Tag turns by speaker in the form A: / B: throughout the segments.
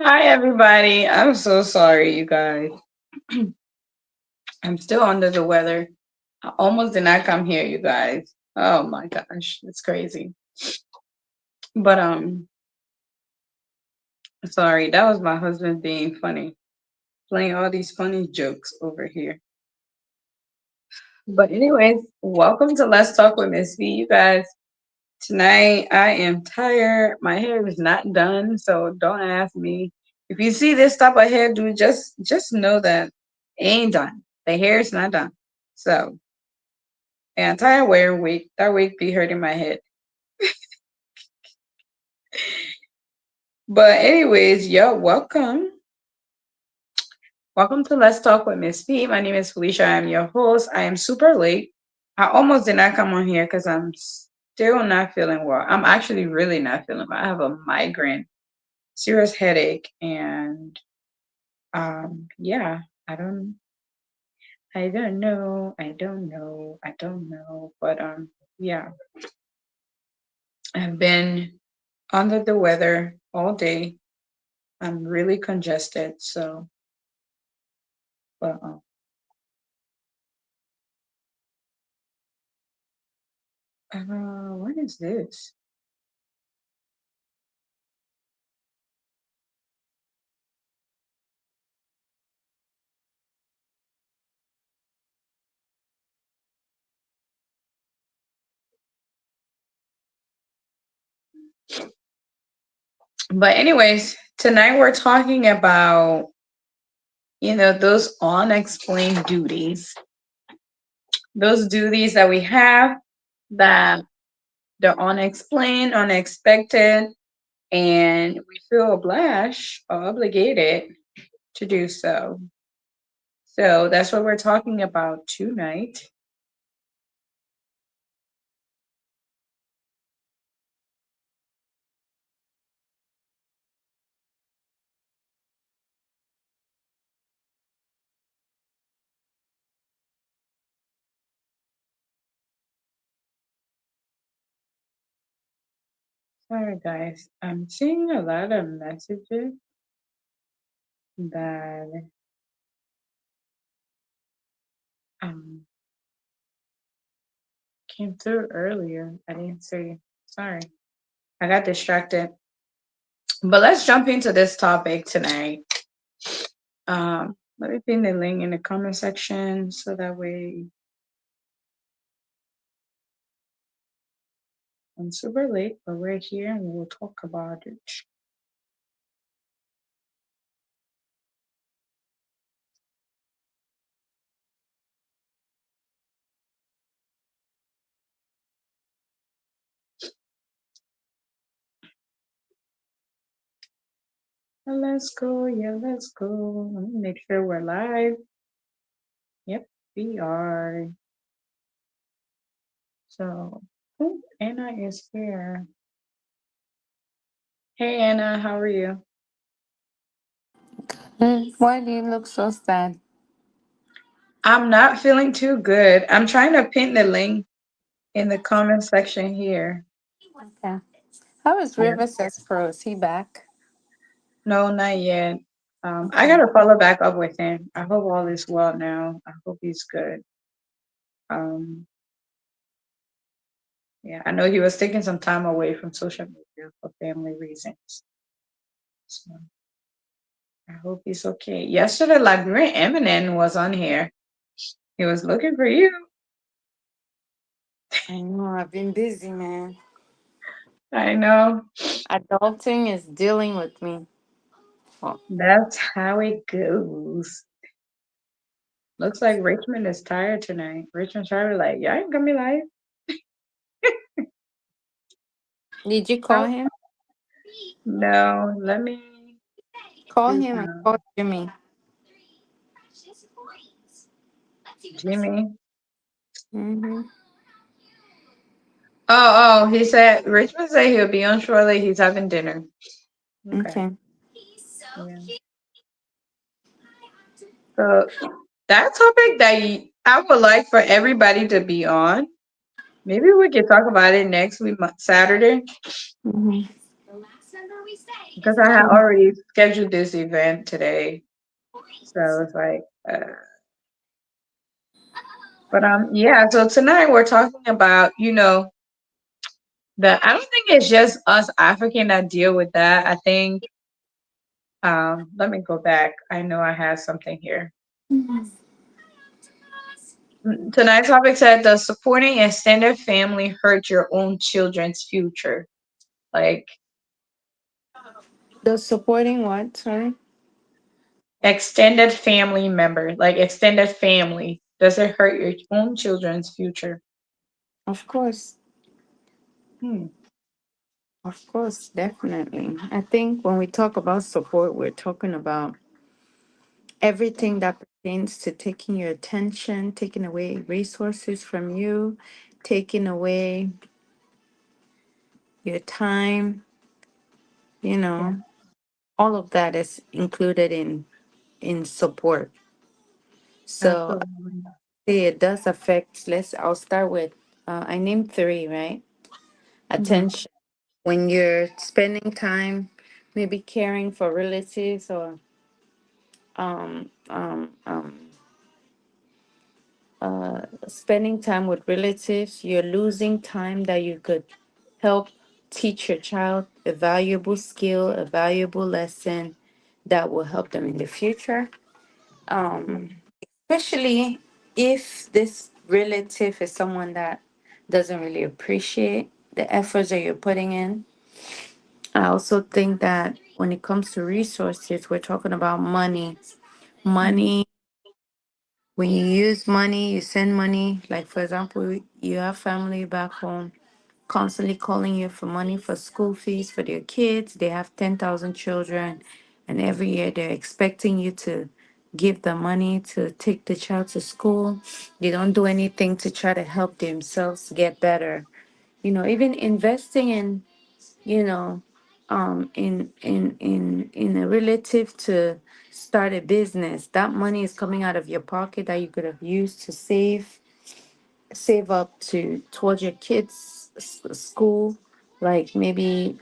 A: Hi, everybody. I'm so sorry, you guys. I'm still under the weather. I almost did not come here, you guys. Oh my gosh, it's crazy. But sorry, that was my husband being funny, playing all these funny jokes over here. But anyways, welcome to Let's Talk with Miss V, you guys. Tonight I am tired. My hair is not done, so don't ask me. If you see this type of hairdo, just know that it ain't done. The hair is not done. So yeah, I'm tired wearing wig. That wig be hurting my head. But anyways, yo, welcome. Welcome to Let's Talk with Miss V. My name is Felicia. I am your host. I am super late. I almost did not come on here because I'm still not feeling well. I'm actually really not feeling well. I have a migraine, serious headache, and yeah, I don't know. But yeah, I've been under the weather all day. I'm really congested, so but what is this? But anyways, tonight we're talking about those unexplained duties, those duties that we have that they're unexplained, unexpected, and we feel obliged or obligated to do so. So that's what we're talking about tonight. Sorry, guys. I'm seeing a lot of messages that um, came through earlier. I didn't see. Sorry. I got distracted. But let's jump into this topic tonight. Let me pin the link in the comment section so that way I'm super late, but we're here and we'll talk about it. Let's go. Yeah, let's go. Let me make sure we're live. Yep, we are. So, oh, Anna is here. Hey, Anna, how are you?
B: Why do you look so sad?
A: I'm not feeling too good. I'm trying to pin the link in the comment section here.
B: Okay. How is
A: Yeah.
B: River Pro? Is he back?
A: No, not yet. I
B: Okay.
A: gotta follow back up with him. I hope all is well now. I hope he's good. Um, yeah, I know he was taking some time away from social media for family reasons. So I hope he's okay. Yesterday, Librarian Eminem was on here. He was looking for you.
B: I know. I've been busy, man.
A: I know.
B: Adulting is dealing with me. Well,
A: That's how it goes. Looks like Richmond is tired tonight. Richmond's probably like, yeah, I ain't gonna be live.
B: did you call
A: How-
B: him?
A: No, let me
B: Call
A: do
B: him and call Jimmy.
A: Jimmy.
B: Mm-hmm.
A: Oh, he said Richmond said he'll be on shortly. He's having dinner. Okay.
B: Okay.
A: Yeah. So that topic that I would like for everybody to be on. Maybe we could talk about it next week, Saturday,
B: Mm-hmm.
A: because I had already scheduled this event today. So it's like, but yeah. So tonight we're talking about, I don't think it's just us African that deal with that. I think, let me go back. I know I have something here. Tonight's topic said, does supporting extended family hurt your own children's future? Like
B: The supporting what? Sorry.
A: extended family member, like extended family. Does it hurt your own children's future?
B: Of course.
A: Hmm.
B: Of course, definitely. I think when we talk about support, we're talking about everything that pertains to taking your attention, taking away resources from you, taking away your time, you
A: Yeah,
B: know, all of that is included in support. So
A: absolutely.
B: see, it does affect. I'll start with. I named three, right?
A: Mhm.
B: Attention. When you're spending time, maybe caring for relatives or um, um, um, spending time with relatives, you're losing time that you could help teach your child a valuable skill, a valuable lesson that will help them in the future.
A: Yeah,
B: Especially if this relative is someone that doesn't really appreciate the efforts that you're putting in. I also think that when it comes to resources, we're talking about money.
A: mhm.
B: Money, when you use money, you send money. Like, for example, you have family back home constantly calling you for money for school fees for their kids. They have 10,000 children, and every year they're expecting you to give them money to take the child to school. They don't do anything to try to help themselves get better. Even investing in, you know, in a relative to start a business, that money is coming out of your pocket that you could have used to save up to towards your kids' school, like maybe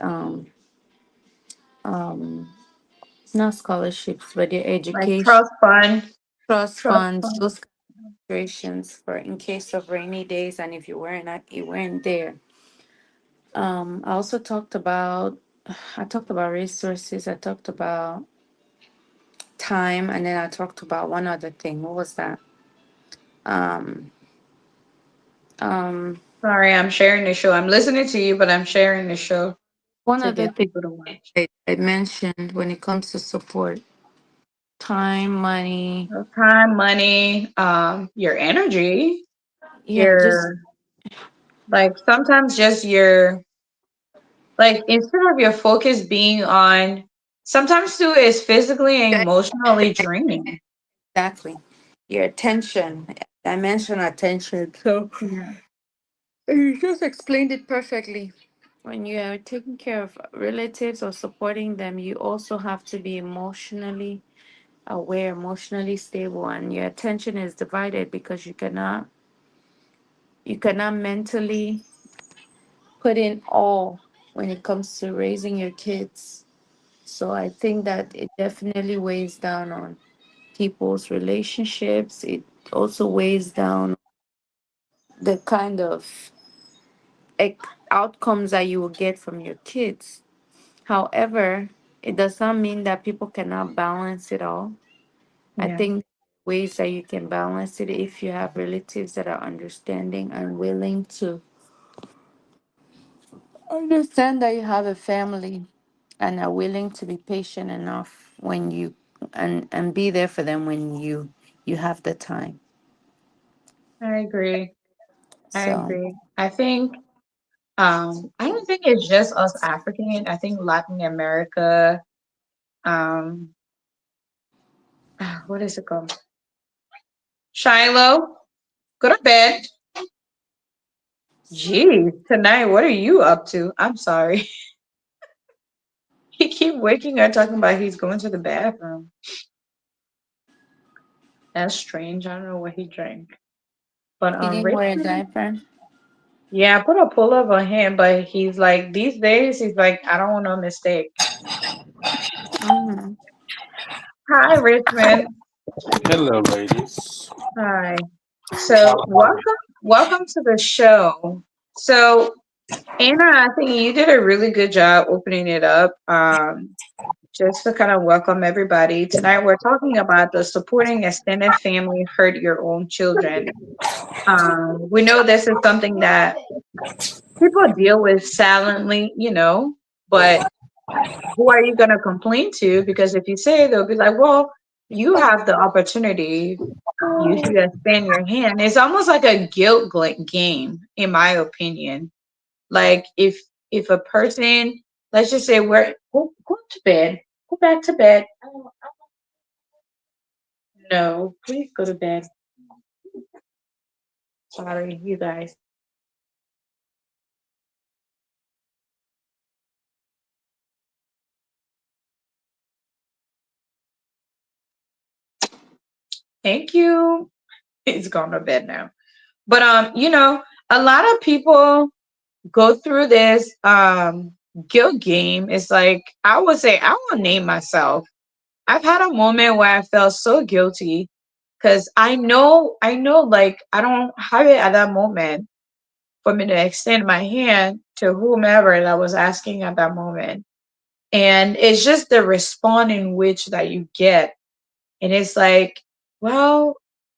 B: not scholarships, but your
A: Like
B: education
A: trust fund,
B: trust
A: trust
B: funds,
A: fund.
B: those considerations for in case of rainy days, and if you weren't there. I also talked about I talked about resources. I talked about time, and then I talked about one other thing. What was that? Um, um,
A: Sorry, I'm sharing the show. I'm listening to you, but I'm sharing the show
B: one
A: to
B: other
A: get
B: thing
A: people to watch.
B: I mentioned when it comes to support: time, money.
A: So time, money, your energy,
B: Yeah, just
A: your like sometimes just your like instead of your focus being on sometimes too is physically and emotionally draining.
B: exactly your attention. I mentioned attention, so
A: Yeah.
B: you just explained it perfectly. When you are taking care of relatives or supporting them, you also have to be emotionally aware, emotionally stable, and your attention is divided because you cannot mentally put in all when it comes to raising your kids. So I think that it definitely weighs down on people's relationships. It also weighs down the kind of outcomes that you will get from your kids. However, it does not mean that people cannot balance it all. I
A: Yeah.
B: think ways that you can balance it if you have relatives that are understanding and willing to understand that you have a family and are willing to be patient enough when you and be there for them when you have the time.
A: I agree. I
B: So
A: agree. I think I don't think it's just us African. I think Latin America, um, what is it called? Shiloh, go to bed. Geez, tonight, what are you up to? I'm sorry. He keep waking up talking about he's going to the bathroom. That's strange. I don't know what he drank. But
B: He didn't wear a
A: Richmond,
B: diaper.
A: yeah, I put a pull up on him, but he's like these days he's like, I don't want no mistake.
B: Mm-hmm.
A: Hi, Richmond.
C: Hello, ladies.
A: Hi. So welcome to the show. So Anna, I think you did a really good job opening it up. Just to kind of welcome everybody. Tonight we're talking about the supporting extended family hurt your own children. We know this is something that people deal with silently, but who are you going to complain to? Because if you say, they'll be like, well, you have the opportunity. You should extend your hand. It's almost like a game, in my opinion. Like if a person, let's just say, go to bed, go back to bed. No, please go to bed. Sorry, you guys. Thank you. He's gone to bed now. But a lot of people go through this guilt game. It's like I would say I will name myself. I've had a moment where I felt so guilty because I know like I don't have it at that moment for me to extend my hand to whomever that was asking at that moment. And it's just the response in which that you get. And it's like, well,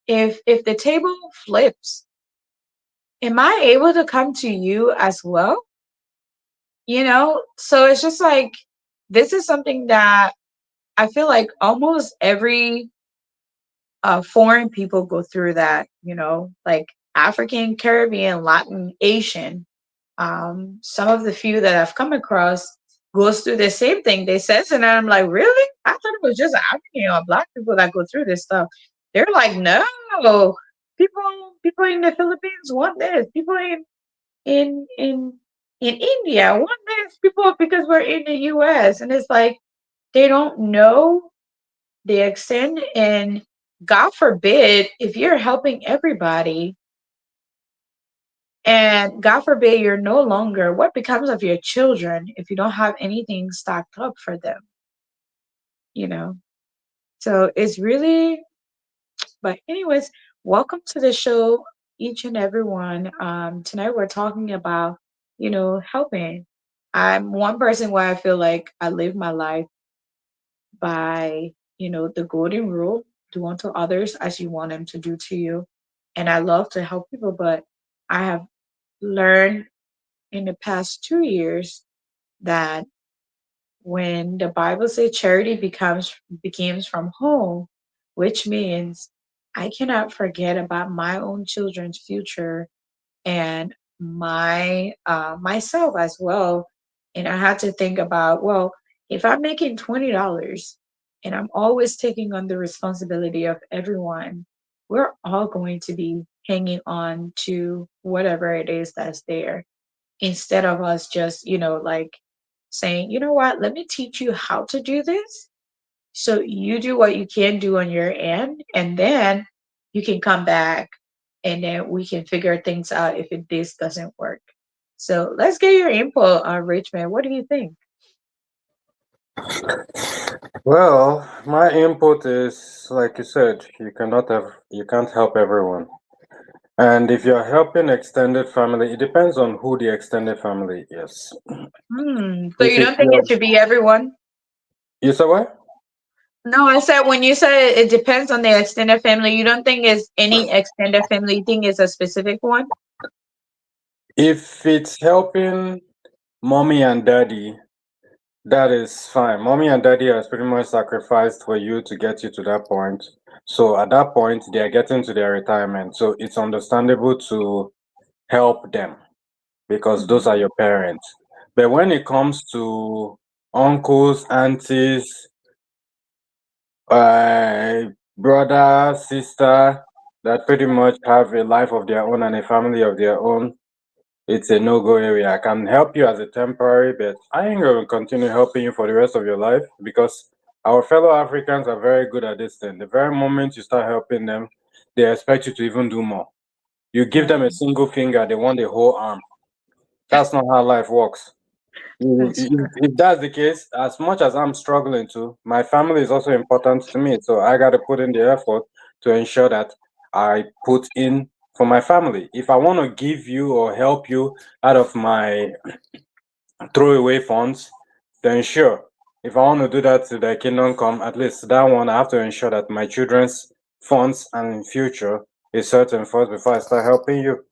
A: if the table flips, am I able to come to you as well? So it's just like this is something that I feel like almost every foreign people go through that, like African, Caribbean, Latin, Asian. Some of the few that I've come across goes through the same thing. They says, and I'm like, really? I thought it was just African or Black people that go through this stuff. They're like, no, people in the Philippines want this. People in in in India want this. People because we're in the U.S. and it's like they don't know the extent. And God forbid if you're helping everybody and God forbid you're no longer, what becomes of your children if you don't have anything stocked up for them, you know? So it's really, but anyways, welcome to the show, each and everyone. Tonight we're talking about, helping. I'm one person where I feel like I live my life by, the golden rule, do unto others as you want them to do to you. And I love to help people, but I have learned in the past 2 years that when the Bible says charity begins from home, which means I cannot forget about my own children's future and my myself as well. And I had to think about, well, if I'm making $20 and I'm always taking on the responsibility of everyone, we're all going to be hanging on to whatever it is that's there instead of us just, like saying, you know what, let me teach you how to do this. So you do what you can do on your end, and then you can come back and then we can figure things out if this doesn't work. So let's get your input on Richmond. What do you think?
C: Well, my input is like you said, you can't help everyone. And if you're helping extended family, it depends on who the extended family is.
A: So
C: If
A: you
C: it's
A: don't think it should be everyone?
C: you say what?
A: No, I said when you said it depends on the extended family, you don't think it's any extended family, you think it's a specific one?
C: If it's helping mommy and daddy, that is fine. Mommy and daddy has pretty much sacrificed for you to get you to that point. So at that point, they are getting to their retirement. So it's understandable to help them. because those
A: Mhm.
C: are your parents. But when it comes to uncles, aunties, uh, brother, sister, that pretty much have a life of their own and a family of their own, it's a no-go area. I can help you as a temporary, but I ain't gonna continue helping you for the rest of your life because our fellow Africans are very good at this thing. The very moment you start helping them, they expect you to even do more. You give them a
A: Right.
C: single finger, they want the whole arm. That's not how life works.
A: That's
C: If that's the case, as much as I'm struggling to, my family is also important to me. So I got to put in the effort to ensure that I put in for my family. If I want to give you or help you out of my throwaway funds, then sure. If I want to do that to the kingdom come, at least that one, I have to ensure that my children's funds and future is certain first before I start helping you.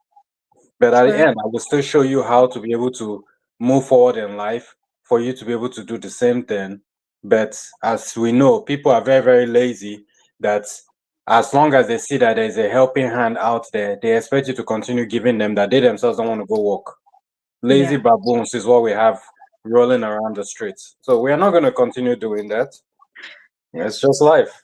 C: But at the
A: right.
C: end, I will still show you how to be able to move forward in life for you to be able to do the same thing. But as we know, people are very, very lazy that as long as they see that there's a helping hand out there, they expect you to continue giving them that they themselves don't want to go work. Lazy
A: Yeah.
C: baboons is what we have rolling around the streets. So we are not going to continue doing that. It's just life.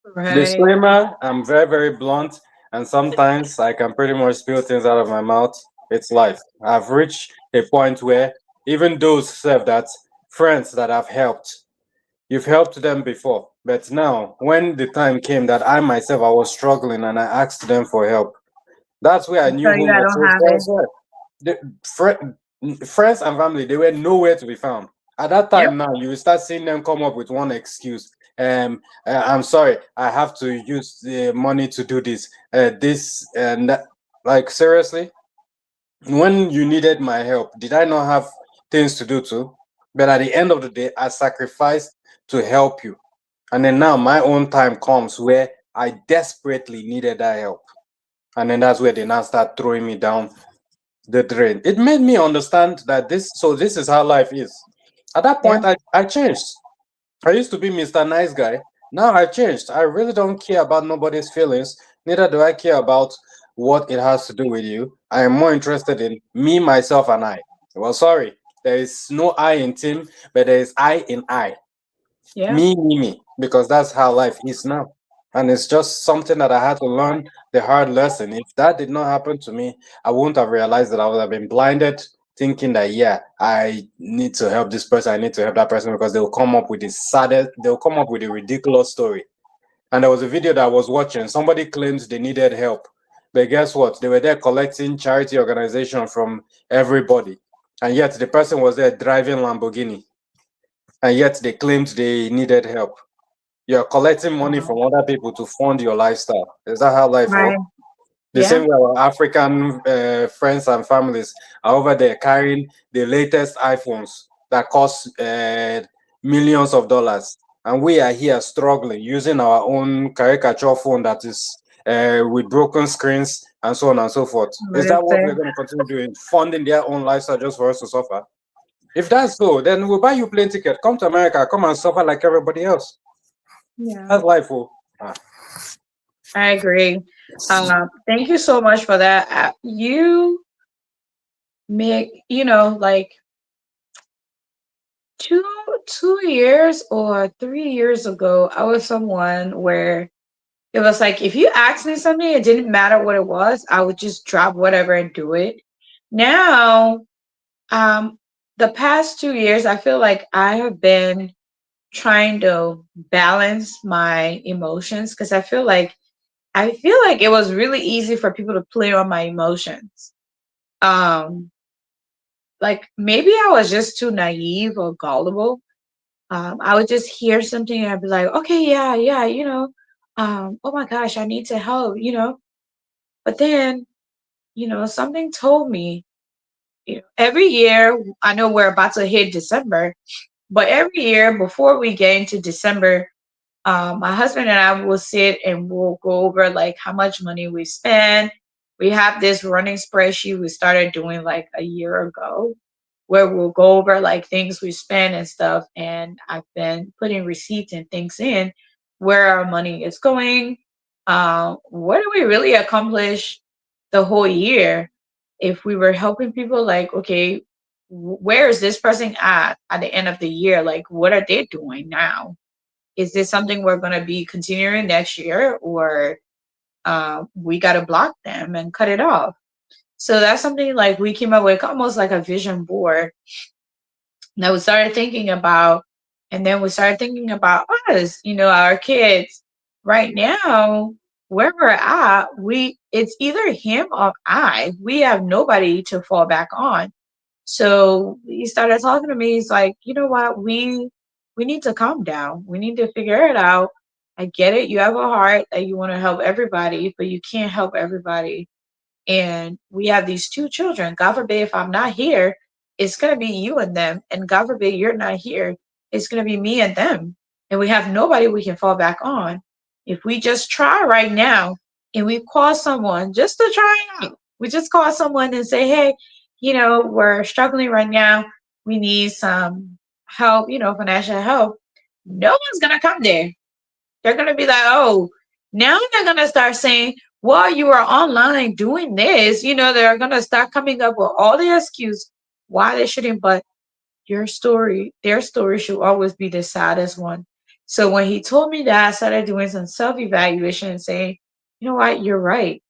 A: Right.
C: Disclaimer, I'm very, very blunt, and sometimes I can pretty much spill things out of my mouth. It's life. I've reached a point where even those self that friends that I've helped, you've helped them before. But now, when the time came that I myself I was struggling and I asked them for help, that's where I knew
A: So you
C: who my
A: I don't
C: true
A: have it.
C: friends were. Friends and family, they were nowhere to be found. At that
A: Yep.
C: time now, you will start seeing them come up with one excuse. I'm sorry, I have to use the money to do this, this and that. Like seriously, when you needed my help, did I not have things to do too? But at the end of the day, I sacrificed to help you. And then now my own time comes where I desperately needed that help. And then that's where they now start throwing me down the drain. It made me understand that this is how life is. At that
A: Yeah.
C: point, I changed. I used to be Mr. Nice Guy. Now I changed. I really don't care about nobody's feelings. Neither do I care about what it has to do with you. I am more interested in me, myself, and I. Well, sorry. There is no I in team, but there is I in I.
A: Yeah.
C: Me, because that's how life is now. And it's just something that I had to learn the hard lesson. If that did not happen to me, I wouldn't have realized that I would have been blinded, thinking that, yeah, I need to help this person, I need to help that person, because they'll come up with the saddest, they'll come up with a ridiculous story. And there was a video that I was watching. Somebody claims they needed help. But guess what? They were there collecting charity organization from everybody. And yet the person was there driving Lamborghini. And yet they claimed they needed help. You're collecting money
A: Wow.
C: from other people to fund your lifestyle. Is that how life
A: Right.
C: works? The
A: Yeah.
C: same way our African friends and families are over there carrying the latest iPhones that cost millions of dollars. And we are here struggling using our own caricature phone that is with broken screens and so on and so forth. Is that what we're
A: Listen.
C: going to continue doing? Funding their own lifestyle just for us to suffer? If that's so, then we'll buy you plane ticket. Come to America, come and suffer like everybody else.
A: Yeah.
C: That's life, oh. Ah.
A: I agree. Thank you so much for that. You make, like 2 years or 3 years ago, I was someone where it was like if you asked me something, it didn't matter what it was, I would just drop whatever and do it. Now, um, the past 2 years, I feel like I have been trying to balance my emotions because I feel like it was really easy for people to play on my emotions. Um, like maybe I was just too naive or gullible. I would just hear something and I'd be like, okay, yeah, yeah, oh my gosh,. I need to help. But then, something told me, every year, I know we're about to hit December, but every year before we get into December, my husband and I will sit and we'll go over like how much money we spend. We have this running spreadsheet we started doing like a year ago where we'll go over like things we spend and stuff. And I've been putting receipts and things in where our money is going. What do we really accomplish the whole year? if we were helping people, like, okay, where is this person at the end of the year? Like, what are they doing now? Is this something we're going to be continuing next year, or we got to block them and cut it off? So that's something like we came up with, almost like a vision board that we started thinking about. And then we started thinking about us, our kids. Right now, where we're at, it's either him or I. We have nobody to fall back on. So he started talking to me. He's like, you know what? We need to calm down. We need to figure it out. I get it. You have a heart that you want to help everybody, but you can't help everybody. And we have these two children. God forbid if I'm not here, it's going to be you and them. And God forbid you're not here, it's going to be me and them. And we have nobody we can fall back on. If we just try right now and we call someone just to try it out, we just call someone and say, hey, we're struggling right now. We need some help, financial help. No one's going to come there. They're going to be like, oh, now they're going to start saying, well, you are online doing this. They're going to start coming up with all the excuse why they shouldn't. But their story should always be the saddest one. So when he told me that, I started doing some self-evaluation and saying, you know what, you're right.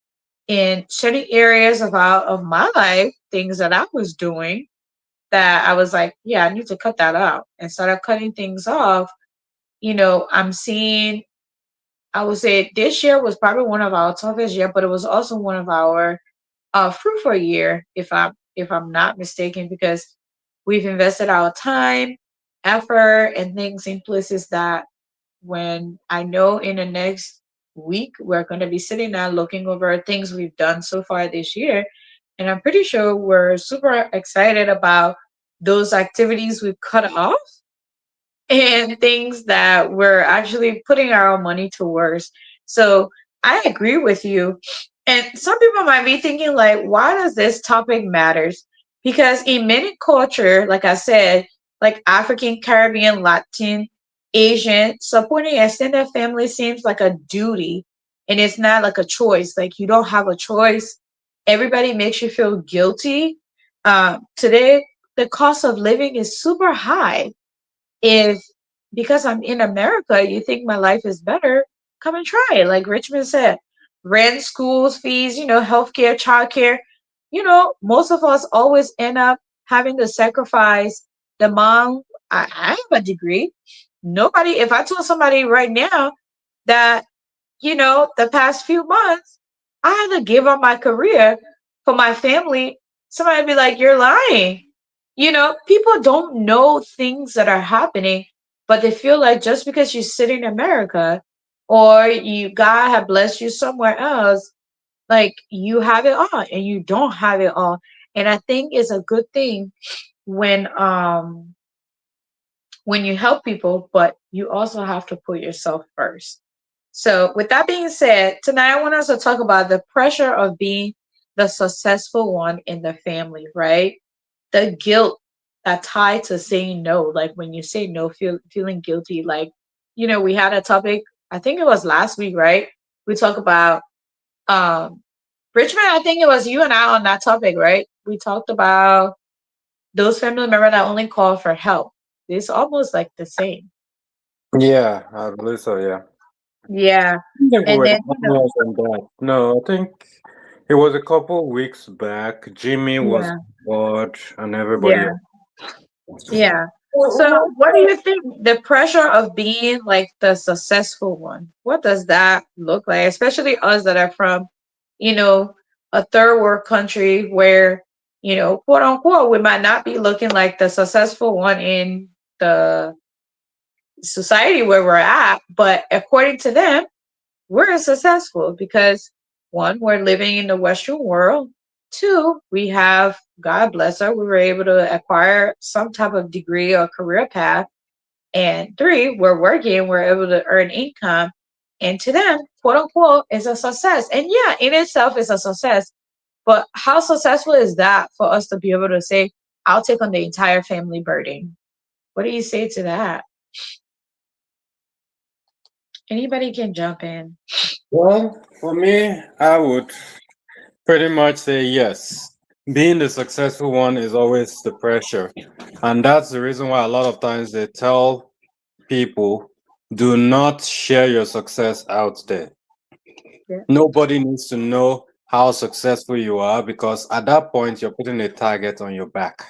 A: In certain areas of my life, things that I was doing, that I was like, yeah, I need to cut that out, and started cutting things off. I'm seeing, I would say this year was probably one of our toughest year, but it was also one of our fruitful year, if I'm not mistaken, because we've invested our time, effort, and things in places that, when I know in the next week we're going to be sitting down looking over things we've done so far this year, and I'm pretty sure we're super excited about those activities we've cut off and things that we're actually putting our own money towards. So I agree with you. And some people might be thinking, like, why does this topic matters? Because in many culture, like I said, like African, Caribbean, Latin, Asian, supporting extended family seems like a duty, and it's not like a choice. Like, you don't have a choice. Everybody makes you feel guilty. Today, the cost of living is super high. If because I'm in America, you think my life is better, come and try it. Like Richmond said, rent, schools, fees, healthcare, childcare. Most of us always end up having to sacrifice. The mom, I have a degree. Nobody, if I told somebody right now that, the past few months, I had to give up my career for my family, somebody would be like, you're lying. People don't know things that are happening, but they feel like just because you sit in America, or God have blessed you somewhere else, like you have it all, and you don't have it all. And I think it's a good thing when you help people, but you also have to put yourself first. So, with that being said, tonight I want us to talk about the pressure of being the successful one in the family, right? The guilt that tied to saying no. Like when you say no, feeling guilty. Like, we had a topic, I think it was last week, right? We talked about Richmond, I think it was you and I on that topic, right? We talked about those family members that only call for help. It's almost like the same.
C: Yeah, I believe so. Yeah.
A: Yeah.
C: I think we
A: And
C: were the
A: then,
C: only ones on that. No, I think it was a couple weeks back. Jimmy was
A: yeah,
C: bored and everybody
A: yeah.
C: else.
A: Yeah. So, what do you think the pressure of being like the successful one? What does that look like? Especially us that are from, you know, a third world country where, quote unquote, we might not be looking like the successful one in the society where we're at, but according to them, we're successful because one, we're living in the Western world. Two, we have, God bless her, we were able to acquire some type of degree or career path. And three, we're working, we're able to earn income. And to them, quote unquote, is a success. And yeah, in itself is a success. But how successful is that for us to be able to say, I'll take on the entire family burden? What do you say to that? Anybody can jump in.
C: Well, for me, I would pretty much say yes. Being the successful one is always the pressure. And that's the reason why a lot of times they tell people, do not share your success out there.
A: Yeah.
C: Nobody needs to know how successful you are, because at that point you're putting a target on your back.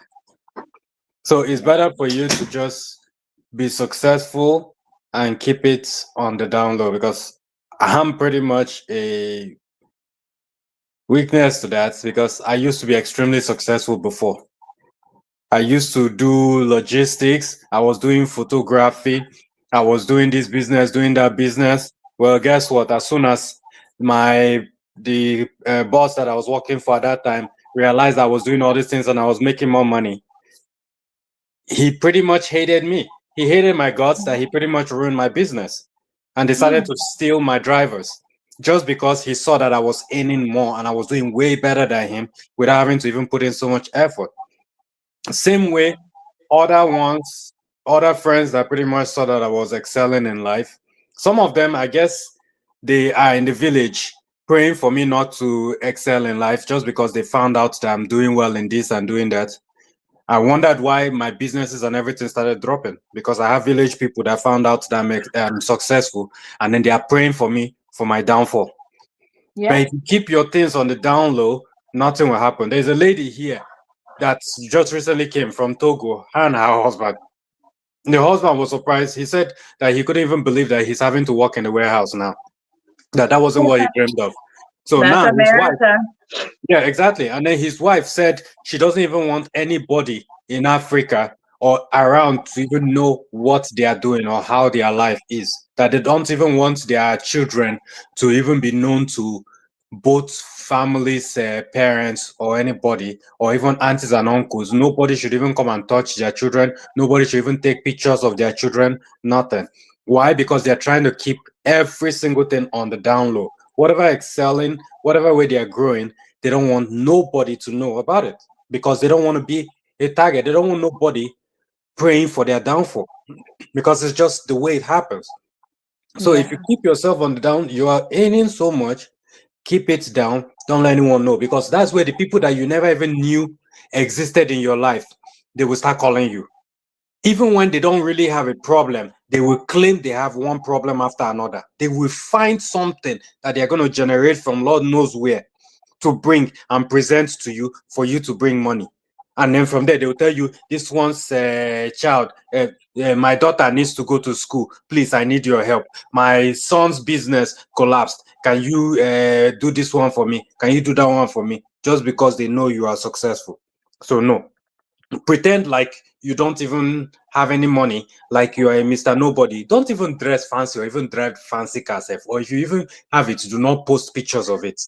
C: So it's better for you to just be successful and keep it on the down low, because I'm pretty much a weakness to that, because I used to be extremely successful before. I used to do logistics, I was doing photography, I was doing this business, doing that business. Well, guess what? As soon as my the boss that I was working for at that time realized I was doing all these things and I was making more money, he pretty much hated me. He hated my guts that he pretty much ruined my business and decided
A: Hmm.
C: to steal my drivers just because he saw that I was earning more and I was doing way better than him without having to even put in so much effort. Same way, other ones, other friends that pretty much saw that I was excelling in life. Some of them, I guess, they are in the village praying for me not to excel in life just because they found out that I'm doing well in this and doing that. I wondered why my businesses and everything started dropping, because I have village people that found out that I'm successful, and then they are praying for me for my downfall. But
A: Yeah.
C: if you keep your things on the down low, nothing will happen. There's a lady here that just recently came from Togo, her and her husband. The husband was surprised. He said that he couldn't even believe that he's having to work in the warehouse now, that wasn't what he dreamed of. So
A: That's
C: now his wife,
A: America.
C: yeah, exactly. And then his wife said she doesn't even want anybody in Africa or around to even know what they are doing or how their life is. That they don't even want their children to even be known to both families, parents, or anybody, or even aunties and uncles. Nobody should even come and touch their children. Nobody should even take pictures of their children. Nothing. Why? Because they're trying to keep every single thing on the down low. Whatever excelling, whatever way they are growing, they don't want nobody to know about it, because they don't want to be a target. They don't want nobody praying for their downfall, because it's just the way it happens. So if you
A: Yeah.
C: keep yourself on the down, you are earning so much, keep it down. Don't let anyone know, because that's where the people that you never even knew existed in your life, they will start calling you. Even when they don't really have a problem, they will claim they have one problem after another. They will find something that they're going to generate from Lord knows where to bring and present to you for you to bring money. And then from there, they will tell you, this one's child, my daughter needs to go to school. Please, I need your help. My son's business collapsed. Can you do this one for me? Can you do that one for me? Just because they know you are successful. So, no, pretend like you don't even have any money, like you are a Mr. Nobody. Don't even dress fancy or even drive fancy car self. Or if you even have it, do not post pictures of it.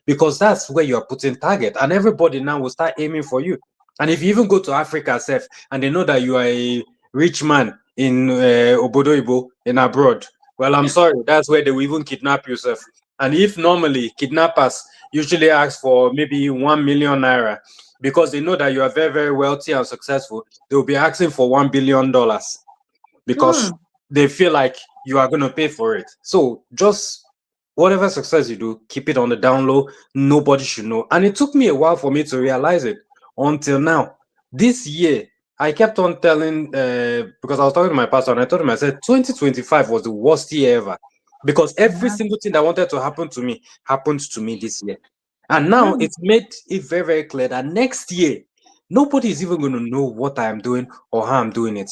C: Because that's where you are putting target. And everybody now will start aiming for you. And if you even go to Africa self and they know that you are a rich man in Obodo Ibo, in abroad, well, I'm sorry, that's where they will even kidnap yourself. And if normally kidnappers usually ask for maybe 1 million naira, because they know that you are very, very wealthy and successful, they will be asking for $1 billion, because
A: Hmm.
C: they feel like you are going to pay for it. So just whatever success you do, keep it on the down low. Nobody should know. And it took me a while for me to realize it until now. This year, I kept on telling, because I was talking to my pastor and I told him, I said, 2025 was the worst year ever. Because every single thing that wanted to happen to me happened to me this year. And now
A: Hmm.
C: it's made it very, very clear that next year, nobody is even going to know what I am doing or how I'm doing it.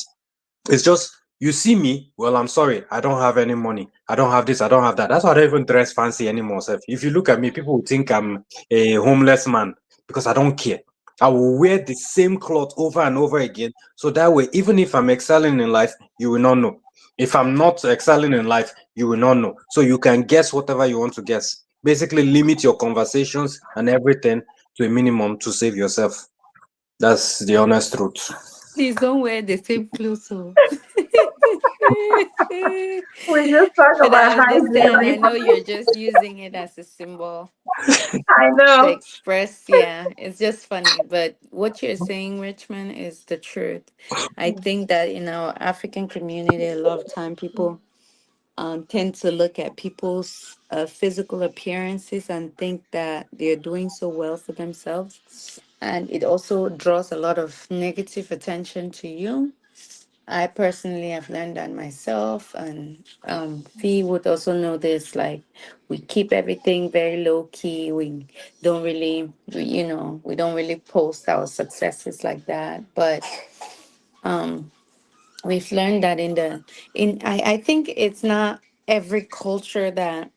C: It's just you see me. Well, I'm sorry, I don't have any money. I don't have this. I don't have that. That's why I don't even dress fancy anymore. Sef. If you look at me, people will think I'm a homeless man, because I don't care. I will wear the same cloth over and over again, so that way, even if I'm excelling in life, you will not know. If I'm not excelling in life, you will not know. So you can guess whatever you want to guess. Basically, limit your conversations and everything to a minimum to save yourself. That's the honest truth.
B: Please don't wear the same clothes. So.
A: We just talk
B: But
A: about
B: I understand.
A: hygiene.
B: I know you're just using it as a symbol
A: I
B: to
A: know.
B: express. Yeah, it's just funny. But what you're saying, Richmond, is the truth. I think that in our African community, a lot of time people tend to look at people's physical appearances and think that they're doing so well for themselves. and it also draws a lot of negative attention to you. I personally have learned that myself, and Fee would also know this. Like, we keep everything very low key. We don't really, we don't really post our successes like that. But we've learned that I think it's not every culture that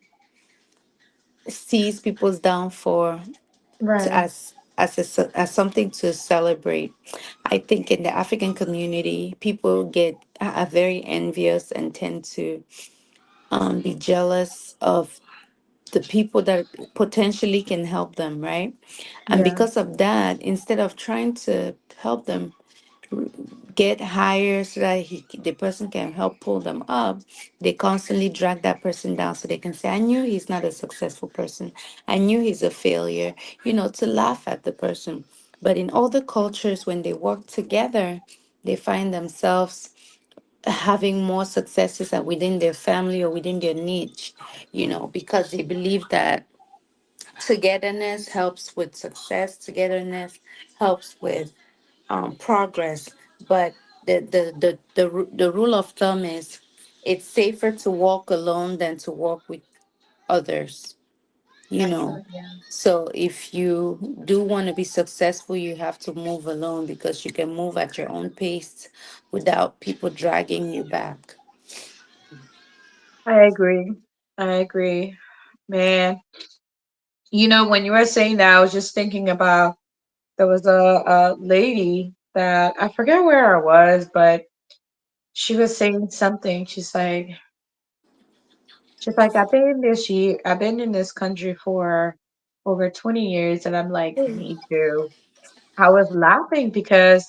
B: sees people's downfall
A: Right.
B: as something to celebrate. I think in the African community, people are very envious and tend to be jealous of the people that potentially can help them, right? And
A: Yeah.
B: because of that, instead of trying to help them get higher so that the person can help pull them up, they constantly drag that person down so they can say, I knew he's not a successful person. I knew he's a failure, to laugh at the person. But in other cultures, when they work together, they find themselves having more successes within their family or within their niche, because they believe that togetherness helps with success, togetherness helps with progress. But the rule of thumb is it's safer to walk alone than to walk with others, you
A: That's
B: know.
A: right. Yeah.
B: So if you do want to be successful, you have to move alone because you can move at your own pace without people dragging you back.
A: I agree. I agree. Man, when you were saying that, I was just thinking about there was a lady that I forget where I was, but she was saying something. She's like, I've been in this country for over 20 years, and I'm like, me too. I was laughing because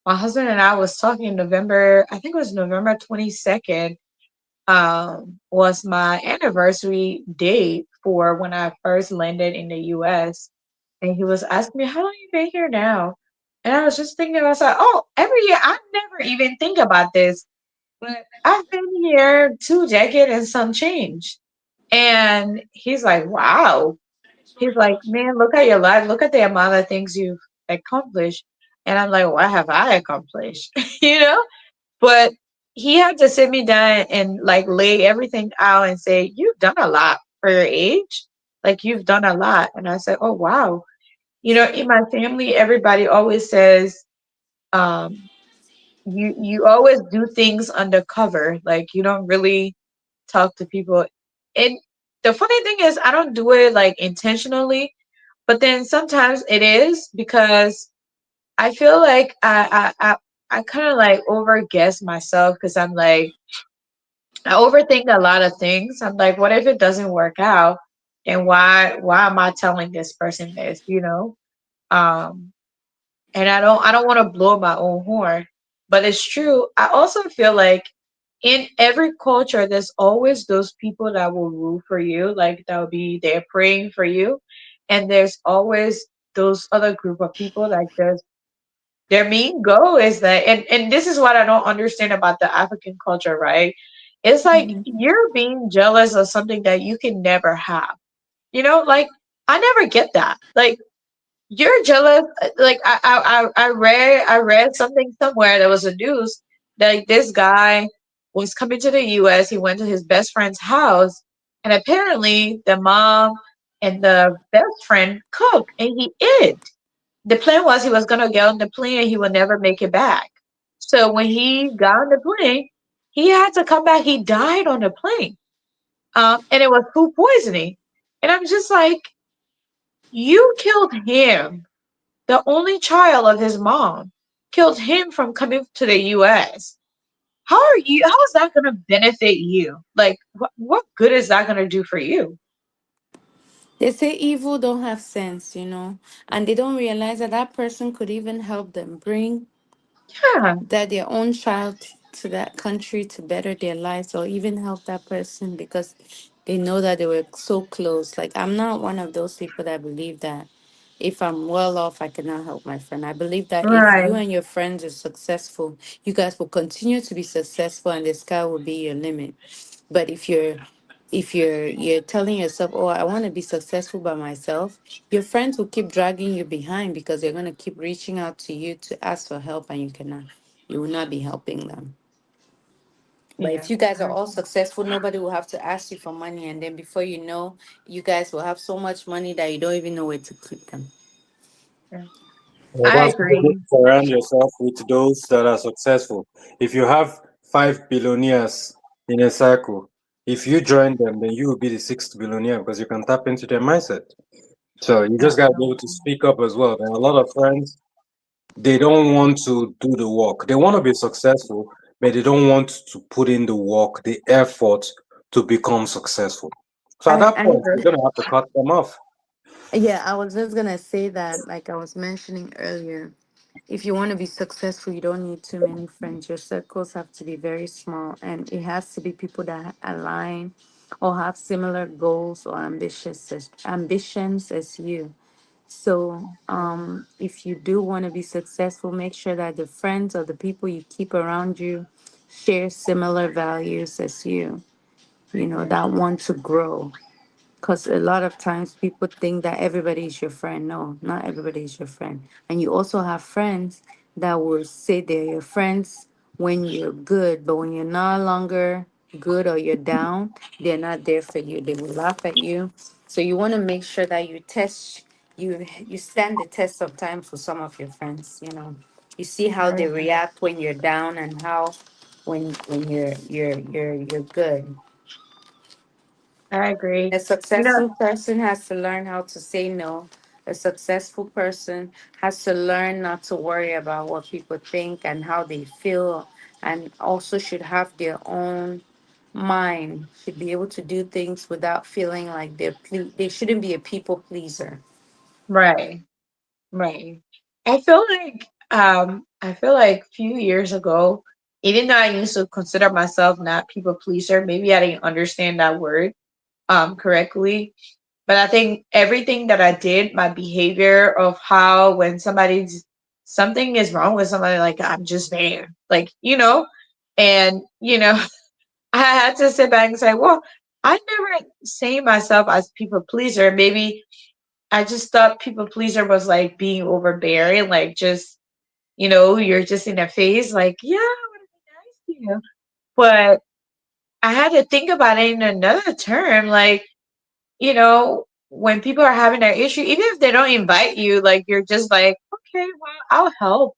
A: my husband and I was talking November, I think it was November 22nd, was my anniversary date for when I first landed in the US. And he was asking me, how long you been here now? And I was just thinking, I was like, oh, every year, I never even think about this, but I've been here 2 decades and some change. And he's like, wow. He's like, man, look at your life. Look at the amount of things you've accomplished. And I'm like, what have I accomplished? you know? But he had to sit me down and like lay everything out and say, you've done a lot for your age. Like you've done a lot. And I said, oh, wow. In my family, everybody always says, um, you always do things undercover. Like you don't really talk to people. And the funny thing is, I don't do it like intentionally, but then sometimes it is because I feel like I kind of like over guess myself because I'm like I overthink a lot of things. I'm like, what if it doesn't work out? And why am I telling this person this? Um, and I don't want to blow my own horn, but it's true. I also feel like in every culture, there's always those people that will root for you, like that will be there praying for you, and there's always those other group of people that just their main goal is that, and this is what I don't understand about the African culture, right? It's like
B: Mhm.
A: you're being jealous of something that you can never have. Like I never get that. Like you're jealous. Like I read something somewhere. There was a news that like, this guy was coming to the U.S. He went to his best friend's house, and apparently the mom and the best friend cooked, and he ate. The plan was he was gonna get on the plane and he would never make it back. So when he got on the plane, he had to come back. He died on the plane, and it was food poisoning. And I'm just like, you killed him, the only child of his mom, killed him from coming to the US. How is that going to benefit you? Like what good is that going to do for you?
B: They say evil don't have sense, and they don't realize that that person could even help them bring
A: Yeah,
B: their own child to that country to better their lives or even help that person because they know that they were so close. Like, I'm not one of those people that believe that if I'm well off, I cannot help my friend. I believe that if you
A: right.
B: and your friends are successful, you guys will continue to be successful and the sky will be your limit. But if you're if you're telling yourself, oh, I want to be successful by myself, your friends will keep dragging you behind because they're going to keep reaching out to you to ask for help, and you will not be helping them. But
A: Yeah.
B: if you guys are all successful, nobody will have to ask you for money, and then before you know, you guys will have so much money that you don't even know where to keep them.
A: Yeah.
C: Well,
A: I
C: that's why you need
A: agree.
C: to surround yourself with those that are successful. If you have five billionaires in a circle, if you join them, then you will be the sixth billionaire because you can tap into their mindset. So you just gotta be able to speak up as well. There are a lot of friends, they don't want to do the work. They want to be successful, but they don't want to put in the work, the effort to become successful. So at
B: I,
C: that
B: I
C: point, you're gonna have to cut them off.
B: Yeah, I was just gonna say that, like I was mentioning earlier, if you want to be successful, you don't need too many friends. Your circles have to be very small, and it has to be people that align or have similar goals or ambitions as you. So, if you do want to be successful, make sure that the friends or the people you keep around you share similar values as you.
A: Yeah.
B: That want to grow, because a lot of times people think that everybody is your friend. No, not everybody is your friend. And you also have friends that will say they're your friends when you're good, but when you're no longer good or you're down, they're not there for you. They will laugh at you. So you want to make sure that you stand the test of time for some of your friends. You see how
A: I
B: they react when you're down, and how when you're good.
A: I agree.
B: A
A: You know,
B: successful person has to learn how to say no. A successful person has to learn not to worry about what people think and how they feel, and also should have their own mind, should be able to do things without feeling like they shouldn't be a people pleaser.
A: right, right. I feel like few years ago, even though I used to consider myself not people pleaser, maybe I didn't understand that word correctly. But I think everything that I did, my behavior of how when something is wrong with somebody, like I'm just there, like and I had to sit back and say, well, I never see myself as people pleaser. Maybe I just thought people pleaser was like being overbearing, like just you're just in a phase, like yeah, I want to be nice to you, but I had to think about it in another term, like when people are having an issue, even if they don't invite you, like you're just like, okay, well, I'll help.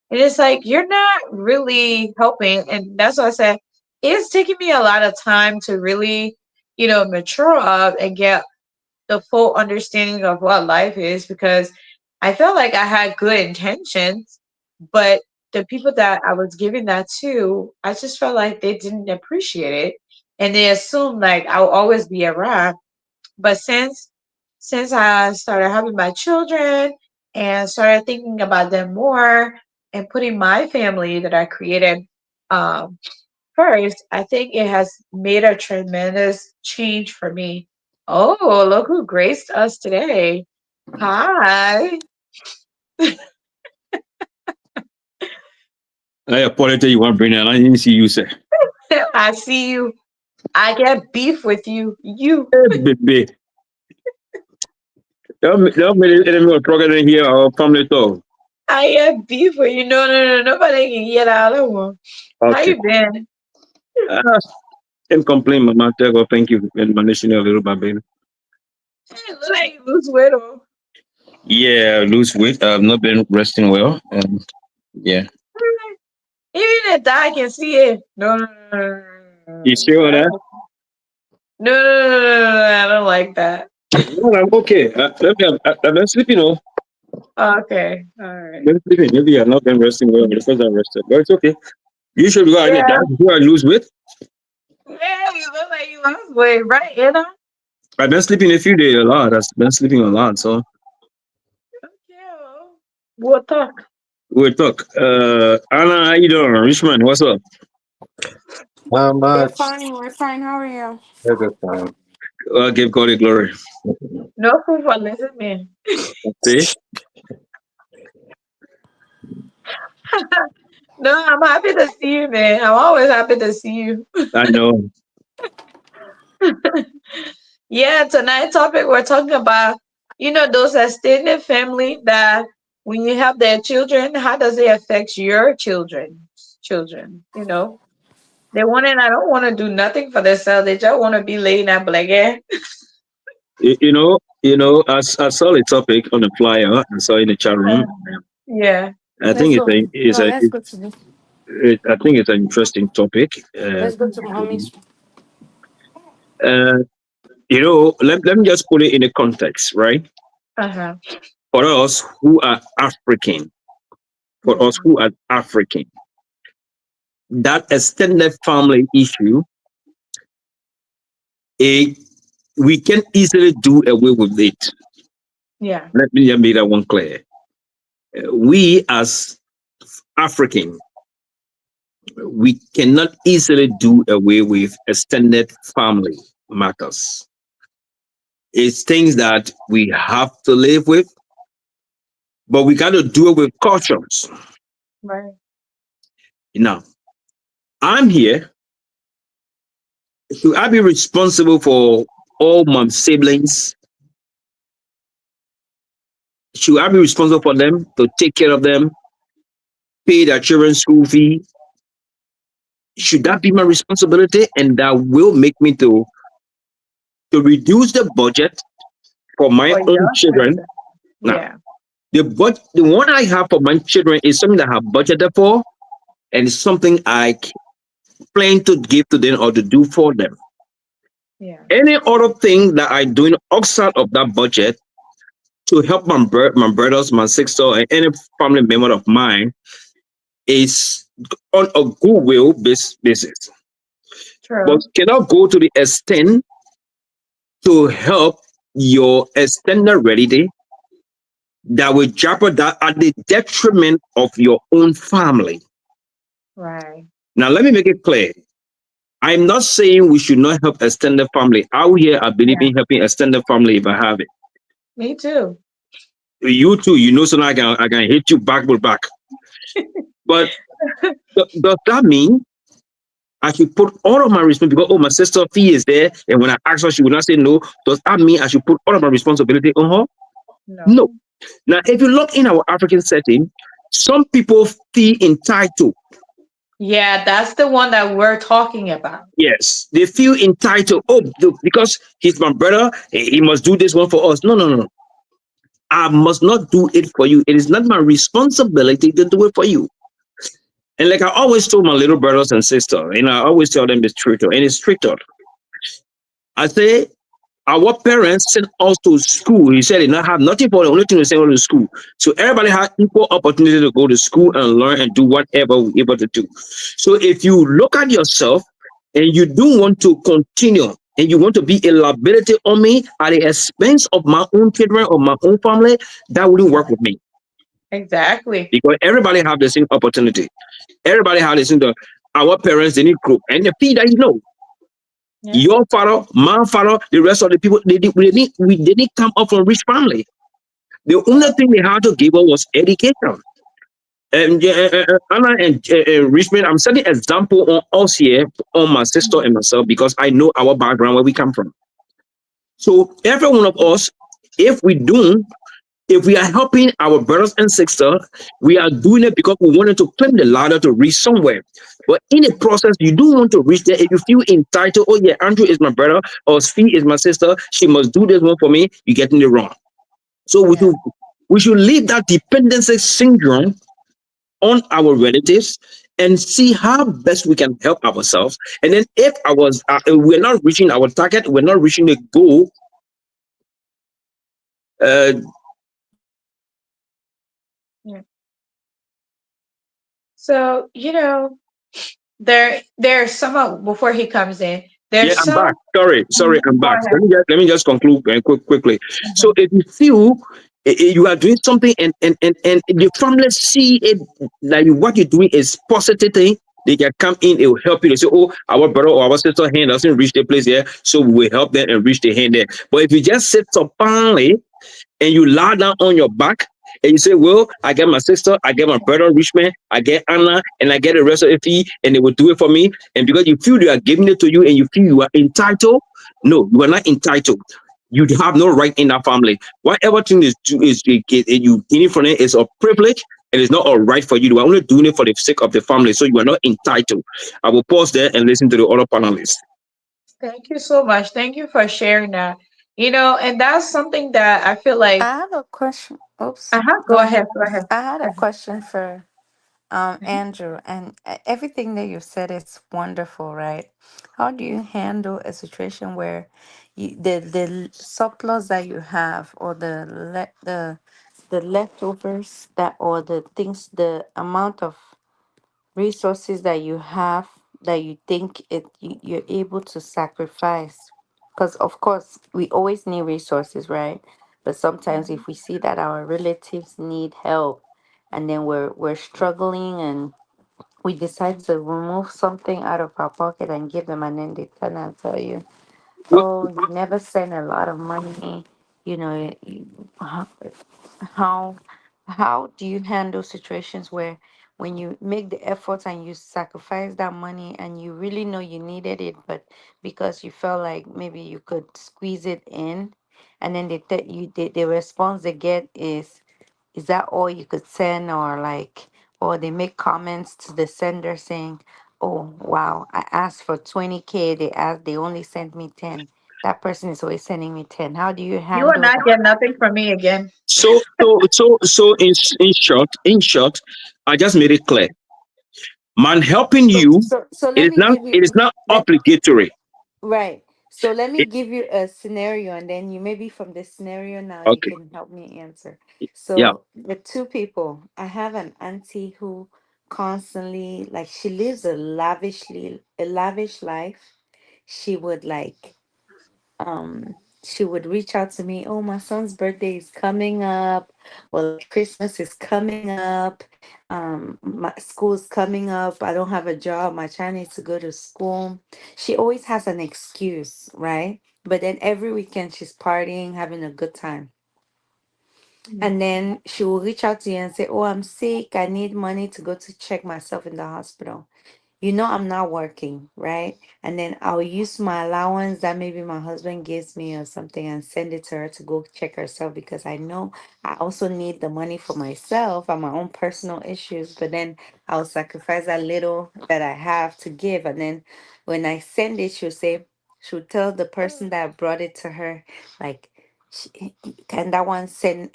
A: And it's like you're not really helping. And that's why I said it's taking me a lot of time to really, mature up and get the full understanding of what life is, because I felt like I had good intentions, but the people that I was giving that to, I just felt like they didn't appreciate it. And they assumed like I'll always be around. But since I started having my children and started thinking about them more and putting my family that I created um, first, I think it has made a tremendous change for me. Oh, look who graced us today. Hi.
D: I apologize. You want to bring that? I didn't see you, sir.
A: I see you. I get beef with you. You.
D: Hey, baby. Don't make the enemy of trucker in here our family talk.
A: I get beef with you. No, no, no. Nobody can get out of one. How
D: Okay.
A: you been?
D: Ah, can't complain, Mama. Tell God, thank you. And my nation a little bit, baby.
A: Hey, look like you lose weight. Oh.
D: Yeah, lose weight. I've not been resting well. Yeah.
A: Even if I can see it. No, no, no, no, no,
D: You
A: no,
D: sure of that?
A: no, no, no, no, no, no, I don't like that.
D: No, I'm okay. I've been sleeping,
A: Okay, all
D: I've
A: right.
D: been sleeping. Maybe I've not been resting well because I rested. But it's okay. You should go on your
A: Yeah,
D: diet before I lose weight.
A: yeah, you look like you lost weight, right, Anna?
D: I've been sleeping a few days a lot. I've been sleeping a lot. So
A: Yeah. We'll talk.
D: we'll talk. Anna, how you doing? Richmond, what's up?
C: How
B: We're
C: much?
B: fine. We're fine. How are you?
C: At the time.
D: Give God the glory.
A: No food for lizard man.
D: See?
A: No, I'm happy to see you, man. I'm always happy to see you.
D: I know.
A: Yeah, tonight's topic we're talking about, those extended family that when you have their children, how does it affect your children? They want it. I don't want to do nothing for themselves. They just want to be laying at blanket.
D: I saw the topic on the flyer. I saw in the chat room.
A: Yeah.
D: I
B: Let's
D: think
B: go. No, let's go to this.
D: I think it's an interesting topic.
B: Let's go to mommy's.
D: Uh, let me just put it in a context, right?
A: Uh-huh.
D: For us who are African, that extended family issue, we can easily do away with it.
A: Yeah.
D: Let me just make that one clear. We as African, we cannot easily do away with extended family matters. It's things that we have to live with, but we got to do it with cautions.
A: Right.
D: Now, I'm here. Should I be responsible for all my siblings? Should I be responsible for them, to take care of them, pay their children's school fee? Should that be my responsibility? And that will make me to reduce the budget for my
A: For
D: own
A: your
D: children.
A: children.
D: Now,
A: Yeah.
D: the one I have for my children is something that I have budgeted for, and it's something I plan to give to them or to do for them.
A: Yeah.
D: Any other thing that I do outside of that budget to help my brothers, my sister, and any family member of mine is on a goodwill basis, but
A: True.
D: cannot go to the extent to help your extended relative that will jeopardize at the detriment of your own family.
A: Right.
D: Now, let me make it clear. I'm not saying we should not help extended family. Out here, I believe
A: Yeah.
D: in helping extended family if I have it.
A: Me too.
D: You too, so I can hit you back with back. But does that mean I should put all of my responsibility because my sister fee is there, and when I ask her, she will not say no? Does that mean I should put all of my responsibility on her? No.
A: No.
D: Now, if you look in our African setting, some people feel entitled.
A: Yeah, that's the one that we're talking about.
D: Yes, they feel entitled. Oh, because he's my brother, he must do this one for us. No. I must not do it for you. It is not my responsibility to do it for you. And like I always told my little brothers and sisters, I always tell them the truth, and it's stricter. I say, our parents sent us to school. He said they not have nothing for the only thing to send us to school. So everybody has equal opportunity to go to school and learn and do whatever we're able to do. So if you look at yourself and you do want to continue and you want to be a liability on me at the expense of my own children or my own family, that wouldn't work with me.
A: Exactly.
D: Because everybody have the same opportunity. Everybody have the same. Our parents, they need group, and the fee that
A: Yeah.
D: your father, my father, the rest of the people, they didn't come up from rich family. The only thing they had to give us was education. And Anna and Richmond, I'm setting example on us here, on my sister and myself, because I know our background, where we come from. So every one of us, if we are helping our brothers and sisters, we are doing it because we wanted to climb the ladder to reach somewhere. But in the process, you do want to reach there. If you feel entitled, oh yeah, Andrew is my brother, or Sfee is my sister, she must do this one for me, you're getting it wrong. So we should leave that dependency syndrome on our relatives and see how best we can help ourselves. And then if we're not reaching our target, we're not reaching the goal,
A: So, there's some before he comes in. There's
D: I'm
A: some.
D: back. Sorry, I'm
A: Go
D: back.
A: ahead.
D: Let me just conclude quickly. So if you feel you are doing something and the family see it like what you're doing is positive thing, they can come in, it will help you. They say, oh, our brother or our sister hand doesn't reach the place here, so we will help them and reach the hand there. But if you just sit supinely and you lie down on your back and you say, well, I get my sister, I get my brother Richmond, I get Anna, and I get the rest of the fee, and they will do it for me. And because you feel they are giving it to you and you feel you are entitled, No, you are not entitled. You have no right in that family. Whatever thing is you getting from it is a privilege. It is not a right for you. You are only doing it for the sake of the family, so you are not entitled. I will pause there and listen to the other panelists.
A: Thank you so much. Thank you for sharing that. And that's something that I feel
B: I
A: like.
B: have a question. Oops.
A: Uh-huh.
B: Go
A: Go
B: ahead.
A: ahead. Go ahead.
B: I had
A: Go
B: a
A: ahead.
B: question for
A: Mhm.
B: Andrew, and everything that you said is wonderful, right? How do you handle a situation where the surplus that you have, or the leftovers that, or the things, the amount of resources that you have, that you think you're able to sacrifice? Because of course we always need resources, right? But sometimes
A: Mhm.
B: if we see that our relatives need help, and then we're struggling, and we decide to remove something out of our pocket and give them, and then they turn and tell you, oh, you never send a lot of money, how how how do you handle situations where, when you make the effort and you sacrifice that money, and you really know you needed it, but because you felt like maybe you could squeeze it in, and then they tell you, the response they get is that all you could send? Or like, or they make comments to the sender saying, oh wow, I asked for 20K, they only sent me 10. That person is always sending me 10. How do you
A: You will
B: handle
A: not
B: that?
A: get nothing from me again.
D: So in short, I just made it clear. Man helping
B: So
D: you,
B: so let me give you,
D: it is not
B: let
D: obligatory.
B: right. So let me
D: It-
B: give you a scenario, and then you, maybe from the scenario now, you
D: okay,
B: can help me answer.
D: yeah.
B: So the two people, I have an auntie who constantly, like, she lives a lavish life. She would like, she would reach out to me, oh, my son's birthday is coming up, or like Christmas is coming up, my school's coming up, I don't have a job, my child needs to go to school. She always has an excuse, right? But then every weekend she's partying, having a good time.
A: Mhm.
B: And then she will reach out to you and say, oh, I'm sick, I need money to go to check myself in the hospital. I'm not working, right? And then I'll use my allowance that maybe my husband gives me or something, and send it to her to go check herself, because I know I also need the money for myself and my own personal issues. But then I'll sacrifice that little that I have to give. And then when I send it, she'll tell the person that brought it to her, like, can that one send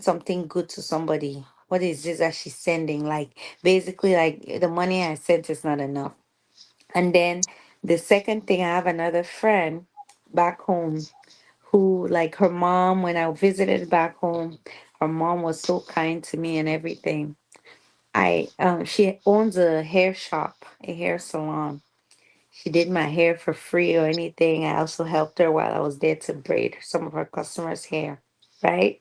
B: something good to somebody? What is this that she's sending? Like, basically, like, the money I sent is not enough. And then the second thing, I have another friend back home who, like, her mom, when I visited back home, her mom was so kind to me and everything. She owns a hair shop, a hair salon. She did my hair for free or anything. I also helped her while I was there to braid some of her customers' hair, right?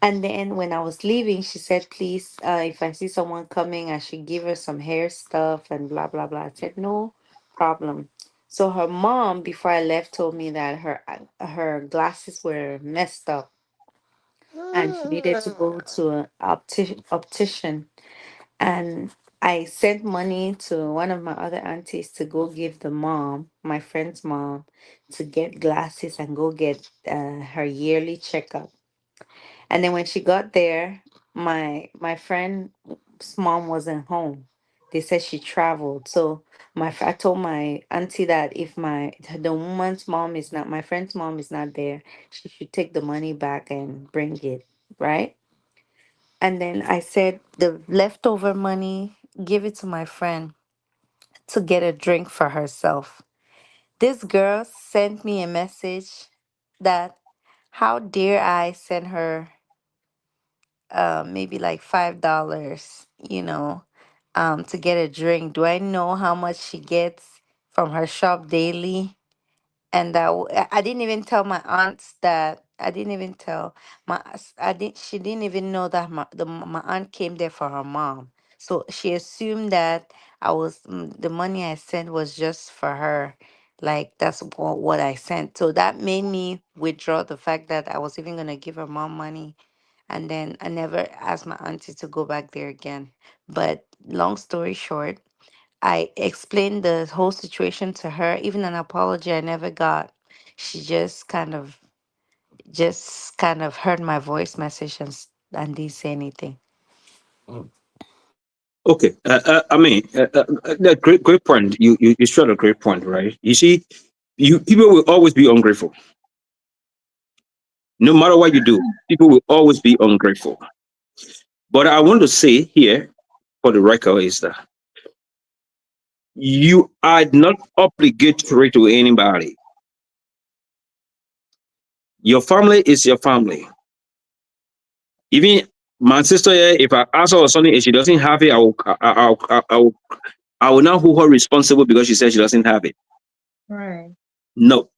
B: And then when I was leaving, she said, please, if I see someone coming, I should give her some hair stuff and blah, blah, blah. I said, no problem. So her mom, before I left, told me that her glasses were messed up, and she needed to go to an optician. And I sent money to one of my other aunties to go give the mom, my friend's mom, to get glasses and go get her yearly checkup. And then when she got there, my friend's mom wasn't home. They said she traveled. So I told my auntie that if the woman's mom is not, my friend's mom is not there, she should take the money back and bring it, right? And then I said the leftover money, give it to my friend to get a drink for herself. This girl sent me a message that, how dare I send her maybe like $5, to get a drink. Do I know how much she gets from her shop daily? And I didn't even tell my aunts that. I didn't even tell I didn't she didn't even know that my aunt came there for her mom. So she assumed that the money I sent was just for her. Like, that's what I sent. So that made me withdraw the fact that I was even gonna give her mom money. And then I never asked my auntie to go back there again. But long story short, I explained the whole situation to her. Even an apology I never got. she just kind of heard my voice message and didn't say anything.
D: Okay, I mean, that great point. You struck a great point, right? You see, you people will always be ungrateful, no matter what you do. People will always be ungrateful. But I want to say here, for the record, is that you are not obligatory to anybody. Your family is your family. Even my sister here, if I ask her or something and she doesn't have it, I will not hold her responsible because she said she doesn't have it.
A: Right.
D: No.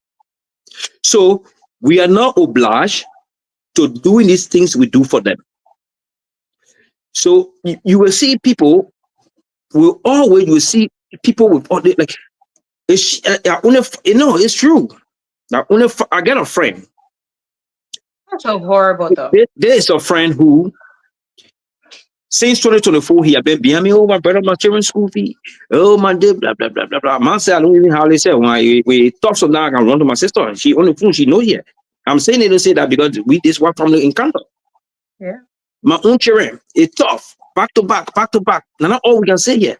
D: So we are not obliged to doing these things we do for them. So you will see people will always you will see people with all the, like it's it's true. I got a friend.
A: That's so horrible, though.
D: There is a friend who since 2024 he had been behind me. Oh, my brother, my children's school fee. Oh, my day, blah blah blah blah blah. Man say I don't even how they say when we talk so now I can run to my sister and she on the phone, she know here. I'm saying it to say that because we this one family encounter.
A: Yeah.
D: My own children, it's tough. Back to back, back to back. Now not all we can say here.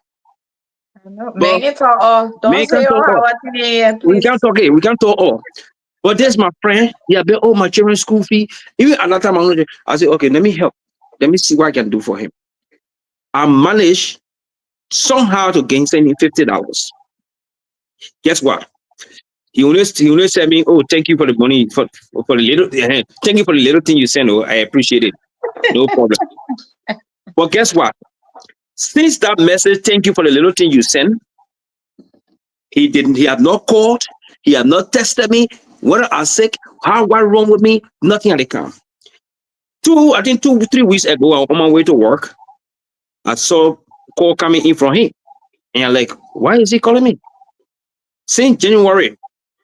A: I know.
D: But
A: Make it talk all. Don't
D: man
A: say
D: can't
A: all
D: talk
A: how
D: all.
A: I think,
D: We
A: please.
D: can't talk it. We can't talk all. But there's my friend. Yeah, been my children's school fee. Even another time I say, okay, let me help. Let me see what I can do for him. I managed somehow to gain send him $50. Guess what? He only sent me, oh, thank you for the money for the little thank you for the little thing you sent. Oh, I appreciate it. No problem. But guess what? Since that message, thank you for the little thing you sent, he had not called, he had not texted me, whether I'm sick, what wrong with me, nothing had come. I think 3 weeks ago, I was on my way to work. I saw call coming in from him. And I'm like, why is he calling me? Since January,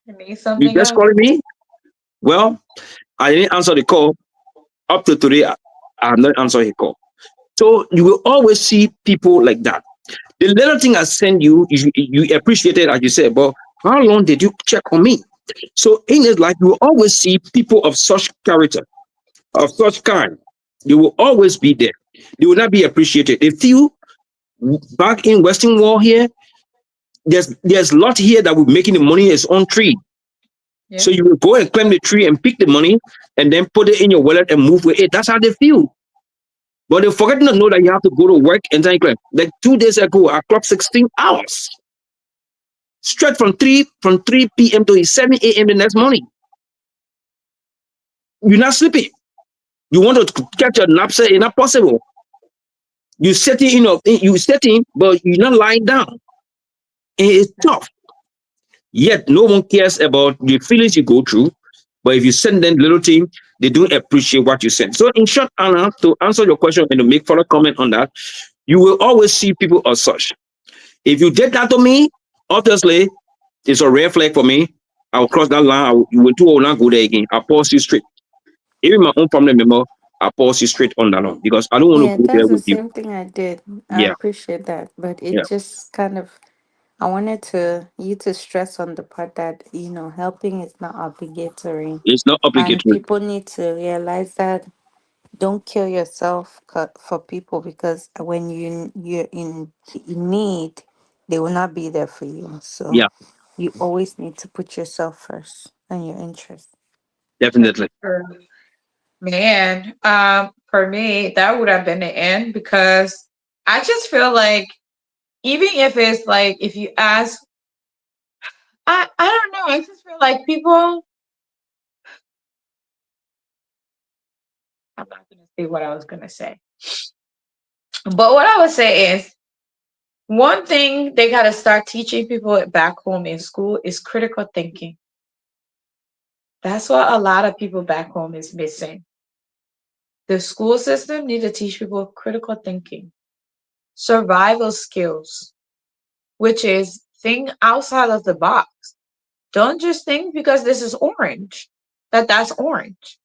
A: You need
D: you
A: something
D: just
A: else.
D: calling me? Well, I didn't answer the call. Up to today, I have not answered his call. So you will always see people like that. The little thing I send you, you appreciate it, as you said, but how long did you check on me? So in his life, you will always see people of such character, of such kind. They will always be there. They will not be appreciated. If you back in Western Wall here, there's a lot here that will be making the money its own tree.
A: Yeah.
D: So you will go and climb the tree and pick the money and then put it in your wallet and move with it. That's how they feel. But they forget to know that you have to go to work and then climb. Like 2 days ago, I clocked 16 hours. Straight from 3 p.m. to 7 a.m. the next morning. You're not sleeping. You want to catch a nap, say it's not possible. You sitting, but you're not lying down. And it's tough. Yet no one cares about the feelings you go through. But if you send them little thing, they don't appreciate what you send. So in short, Anna, to answer your question and to make further comment on that, you will always see people as such. If you did that to me, obviously, it's a red flag for me. I'll cross that line. You will not go there again. I'll pause you straight. Even my own family member, I'll pause you straight on that one because I don't want to
B: Yeah,
D: go there
B: that's the
D: with you.
B: same thing I did. I
D: Yeah,
B: appreciate that, but it
D: yeah.
B: just kind of I wanted you to stress on the part that helping is not obligatory,
D: It's not
B: and
D: obligatory.
B: people need to realize that. Don't kill yourself for people, because when you're in need, they will not be there for you. So
D: Yeah,
B: you always need to put yourself first and your interest.
D: definitely.
A: Sure. Man, for me, that would have been the end because I just feel like even if it's like if you ask, I don't know, I just feel like people. I'm not gonna say what I was gonna say, but what I would say is one thing they gotta start teaching people back home in school is critical thinking. That's what a lot of people back home is missing. The school system need to teach people critical thinking, survival skills, which is think outside of the box. Don't just think because this is orange that's orange.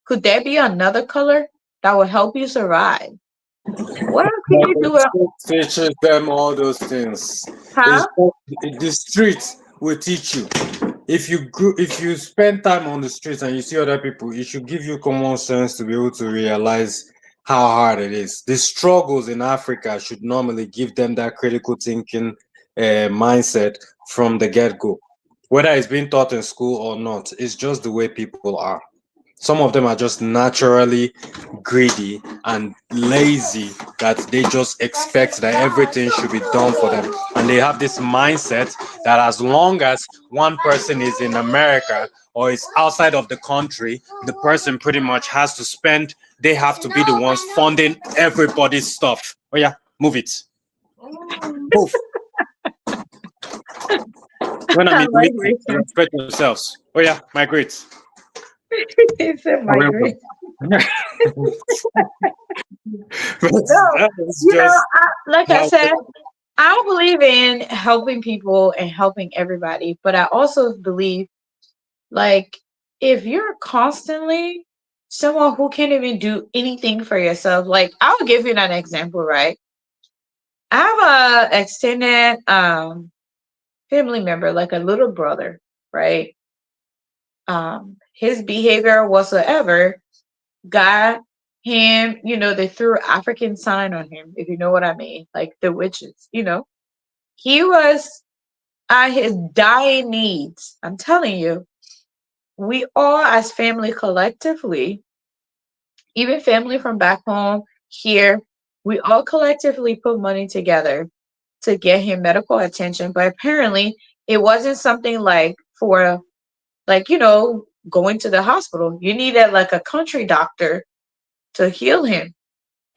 A: Could there be another color that will help you survive? What else can you do?
C: Teaches them all those things.
A: Huh?
C: The street will teach you. if you spend time on the streets and you see other people, it should give you common sense to be able to realize how hard it is. The struggles in Africa should normally give them that critical thinking mindset from the get-go, whether it's being taught in school or not. It's just the way people are. Some of them are just naturally greedy and lazy, that they just expect that everything should be done for them. And they have this mindset that as long as one person is in America or is outside of the country, the person pretty much has to spend, they have to be the ones funding everybody's stuff. Oh, yeah, move it. Move. When I'm
A: I
C: in
A: like
C: meetings,
A: Richard.
C: respect yourselves. Oh, yeah, migrate.
A: He said
C: However,
A: migrate. No,
C: that is
A: you know,
C: just
A: like I
C: how.
A: said, I believe in helping people and helping everybody, but I also believe, like, if you're constantly someone who can't even do anything for yourself, like, I'll give you an example, right? I have a extended family member, like a little brother, right? His behavior whatsoever got him, they threw African sign on him, if you know what I mean, like the witches. He was at his dying needs. I'm telling you, we all as family collectively, even family from back home here, we all collectively put money together to get him medical attention. But apparently it wasn't something like for, like, going to the hospital. You needed like a country doctor to heal him.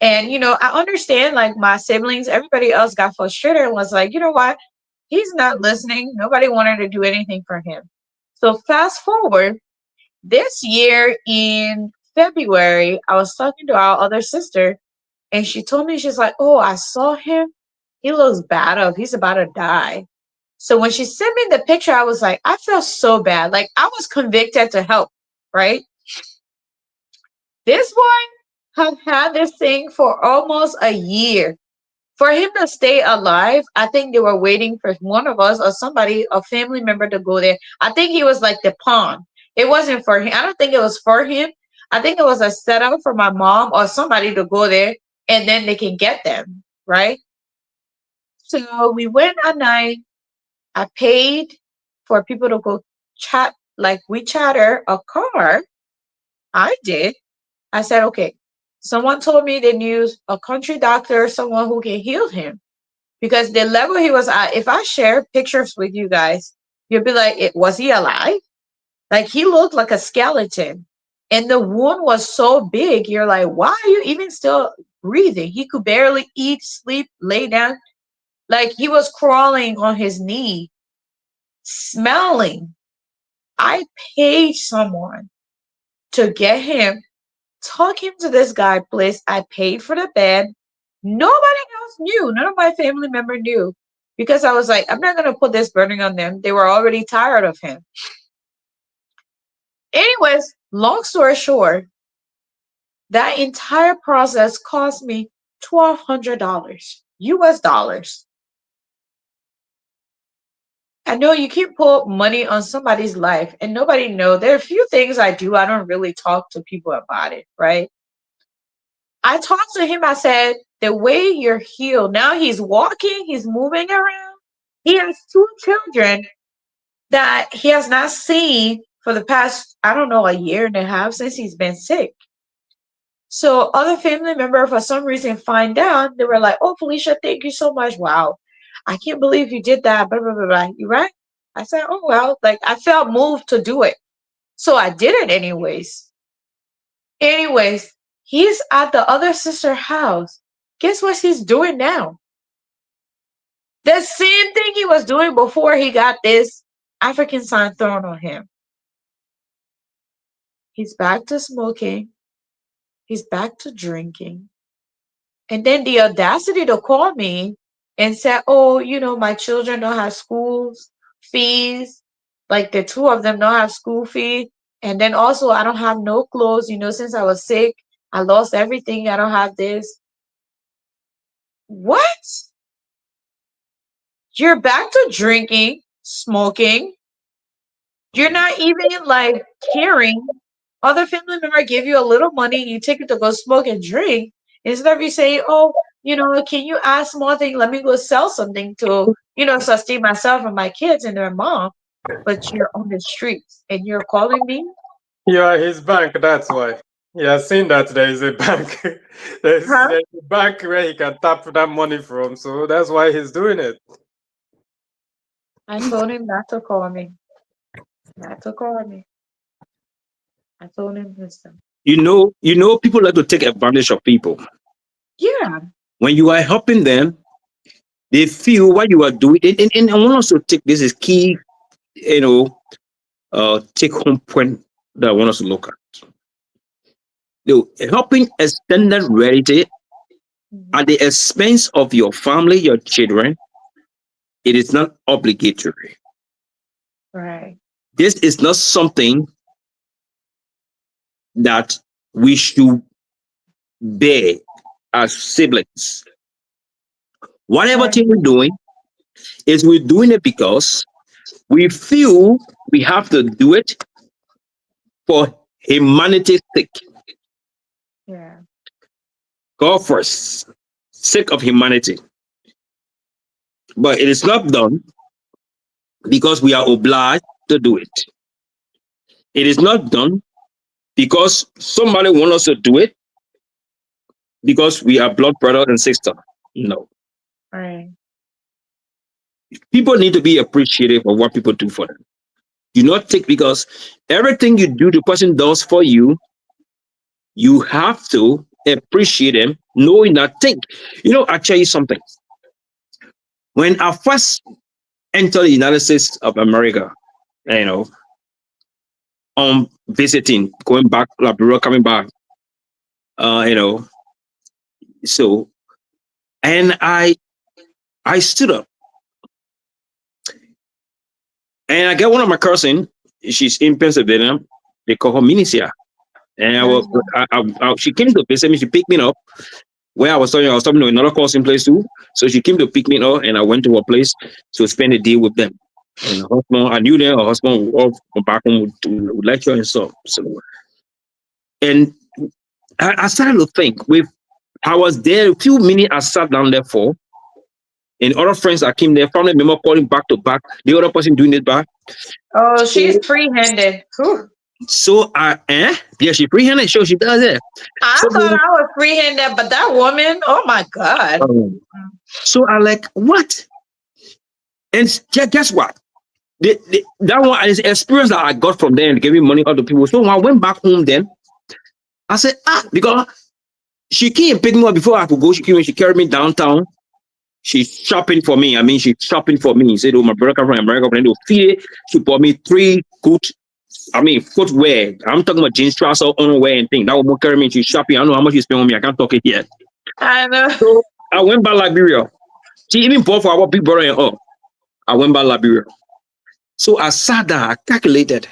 A: And I understand, like, my siblings, everybody else got frustrated and was like, you know what? He's not listening. Nobody wanted to do anything for him. So fast forward this year in February, I was talking to our other sister, and she told me, she's like, "Oh, I saw him. He looks bad up. He's about to die." So when she sent me the picture, I was like, I felt so bad. Like, I was convicted to help, right? This one have had this thing for almost a year. For him to stay alive, I think they were waiting for one of us or somebody, a family member, to go there. I think he was like the pawn. It wasn't for him. I don't think it was for him. I think it was a setup for my mom or somebody to go there, and then they can get them, right? So we went at night. I paid for people to go chat, like we chatter a car. I did. I said, okay. Someone told me they knew a country doctor, someone who can heal him, because the level he was at, if I share pictures with you guys, you'll be like, was he alive? Like, he looked like a skeleton. And the wound was so big, you're like, why are you even still breathing? He could barely eat, sleep, lay down. Like, he was crawling on his knee, smelling. I paid someone to get him, took him to this guy place. I paid for the bed. Nobody else knew. None of my family member knew, because I was like, I'm not going to put this burden on them. They were already tired of him. Anyways, long story short, that entire process cost me $1,200 US dollars. I know you can put money on somebody's life and nobody know. There are a few things I do. I don't really talk to people about it, right? I talked to him. I said, the way you're healed, now he's walking, he's moving around. He has two children that he has not seen for the past, I don't know, a year and a half since he's been sick. So other family member, for some reason, find out. They were like, "Oh, Felicia, thank you so much. Wow, I can't believe you did that." Blah blah blah blah. You right? I said, "Oh well," like, I felt moved to do it, so I did it anyways. Anyways, he's at the other sister house. Guess what he's doing now? The same thing he was doing before he got this African sign thrown on him. He's back to smoking. He's back to drinking. And then the audacity to call me and say, "Oh, my children don't have school fees. Like, the two of them don't have school fee. And then also, I don't have no clothes. Since I was sick, I lost everything. I don't have this." What? You're back to drinking, smoking, You're not even like caring. Other family member give you a little money, you take it to go smoke and drink. Instead of you saying, "Oh, can you add small thing? Let me go sell something to, sustain myself and my kids and their mom." But you're on the streets and you're calling me,
C: You are his bank, that's why. He has seen that there is a bank.
A: huh?
C: There's a bank where he can tap that money from, so that's why he's doing it.
A: I told him not to call me. Not to call me. I told him, listen.
D: People like to take advantage of people.
A: Yeah.
D: When you are helping them, they feel what you are doing. And I want us to take this is key, take home point that I want us to look at. Helping extended relative
A: Mhm.
D: at the expense of your family, your children, it is not obligatory.
A: Right.
D: This is not something that we should bear as siblings. Whatever
A: Right.
D: thing we're doing is we're doing it because we feel we have to do it for humanity's sake.
A: Yeah.
D: God first, sake of humanity. But it is not done because we are obliged to do it. It is not done because somebody wants us to do it because we are blood brother and sister. No.
A: Right.
D: People need to be appreciative of what people do for them. Do not take because everything you do, the person does for you, you have to appreciate them, knowing that think. I'll tell you something. When I first entered the United States of America, you know, visiting, going back, Liberia, coming back, uh, you know, so and I stood up and I got one of my cousin, she's in Pennsylvania, they call her Minicia. And
A: Nice.
D: she came to visit me, she picked me up. Where I was talking to another cousin place too. So she came to pick me up and I went to her place to spend a day with them. And her husband, I knew that her husband would come back home would lecture and stuff. So, and I started to think I was there a few minutes, I sat down there for, and other friends that came there, family member calling back to back, the other person doing it back.
A: Oh, she's
D: So,
A: free-handed. Whew.
D: yeah, she freehand show, she does it.
A: I
D: So,
A: thought I was free-handed, but that woman, oh my God.
D: um, so I like, what? And guess what? That one is experience that I got from them, giving money to other people. So when I went back home, then I said, because she came and picked me up before I could go. She came and she carried me downtown. She's shopping for me. She's shopping for me. She said, "Oh, my brother come from America, and they'll feed it." She bought me 3 good, footwear. I'm talking about jeans, trousers, underwear, and things. That woman carry me. She's shopping. I don't know how much she spent on me. I can't talk it yet.
A: I know.
D: So I went back Liberia. She even bought for our big brother and all. I went back Liberia. So I sat down. I calculated.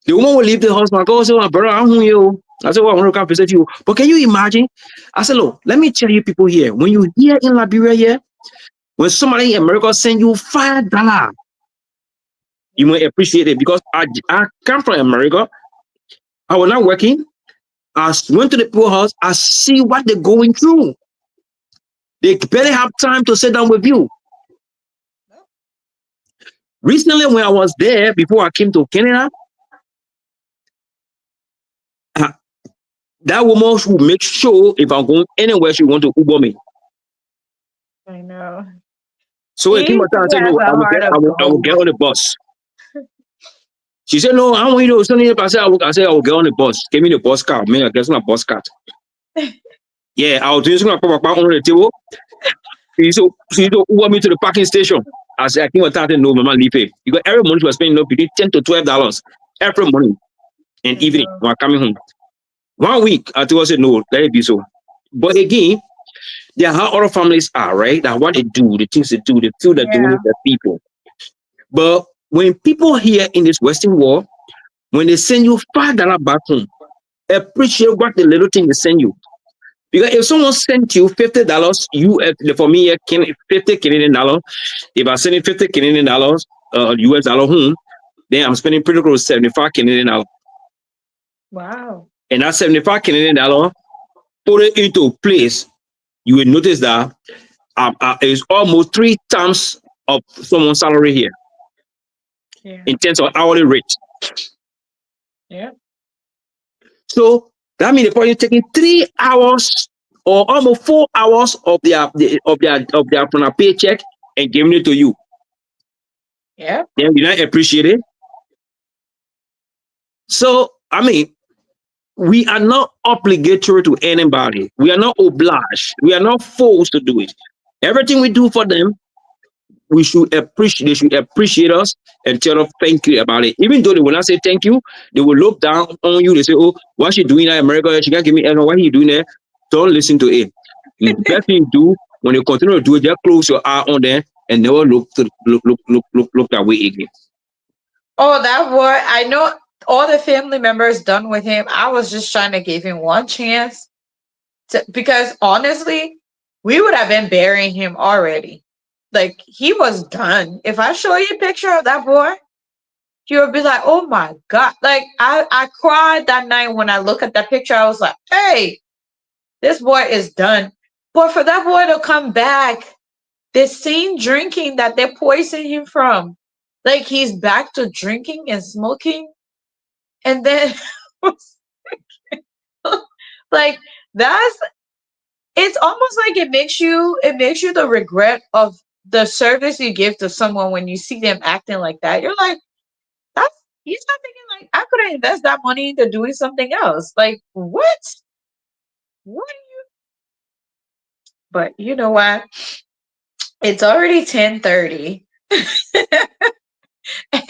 D: The woman will leave the house. I go, say, my brother, I'm you. I said, well, I want to come visit you. But can you imagine? I said, look, let me tell you people here. When you here in Liberia here, when somebody in America send you $5, you may appreciate it because I come from America. I was not working. I went to the poor house. I see what they're going through. They barely have time to sit down with you. Recently, when I was there, before I came to Canada, that woman should make sure if I'm going anywhere, she want to Uber me.
A: I know.
D: So it came a time I said,
A: Has
D: no,
A: a heart of
D: I will get
A: gold.
D: on the bus. She said, no, I don't want you to send it. I said, I will get on the bus. Give me the bus card. Man, I guess my bus card. Yeah, I was just going to put my back on the table. She Uber me to the parking station. I said, I came a time to know my man leave it. Because every month she was spending between $10 to $12 every morning and
A: I
D: evening
A: know.
D: when I coming home. 1 week, I told her, said, no, let it be so. But again, there are how other families are, right? That what they do, the things they do, they feel they're doing
A: Yeah.
D: it for people. But when people here in this Western world, when they send you $5 back home, appreciate what the little thing they send you. Because if someone sent you $50 US for me, 50 Canadian dollars, if I send you 50 Canadian dollars, US dollar home, then I'm spending pretty close to 75 Canadian dollars.
A: Wow.
D: And that 75 Canadian dollar, put it into place, you will notice that it's almost 3 times of someone's salary here
A: Yeah.
D: in terms of hourly rate.
A: Yeah.
D: So that means the person taking 3 hours or almost 4 hours of their from a paycheck and giving it to you.
A: Yeah.
D: Then you not appreciate it. So I mean, we are not obligatory to anybody. We are not obliged. We are not forced to do it. Everything we do for them, we should appreciate. They should appreciate us and tell us thank you about it. Even though they will not say thank you, they will look down on you. They say, "Oh, what's she doing in America? She can't give me anything. What are you doing there?" Don't listen to it. The best thing you do when you continue to do it, just close your eye on them and never look that way again.
A: Oh, that boy! I know all the family members done with him. I was just trying to give him one chance because honestly, we would have been burying him already. Like he was done. If I show you a picture of that boy, you would be like, "Oh my god!" Like I cried that night when I look at that picture. I was like, "Hey, this boy is done." But for that boy to come back, the same drinking that they poisoned him from, like he's back to drinking and smoking, and then like that's it's almost like it makes you the regret of the service you give to someone when you see them acting like that. You're like, that's you start thinking like I could have invested that money into doing something else. Like what? What are you? But you know what? It's already 10:30.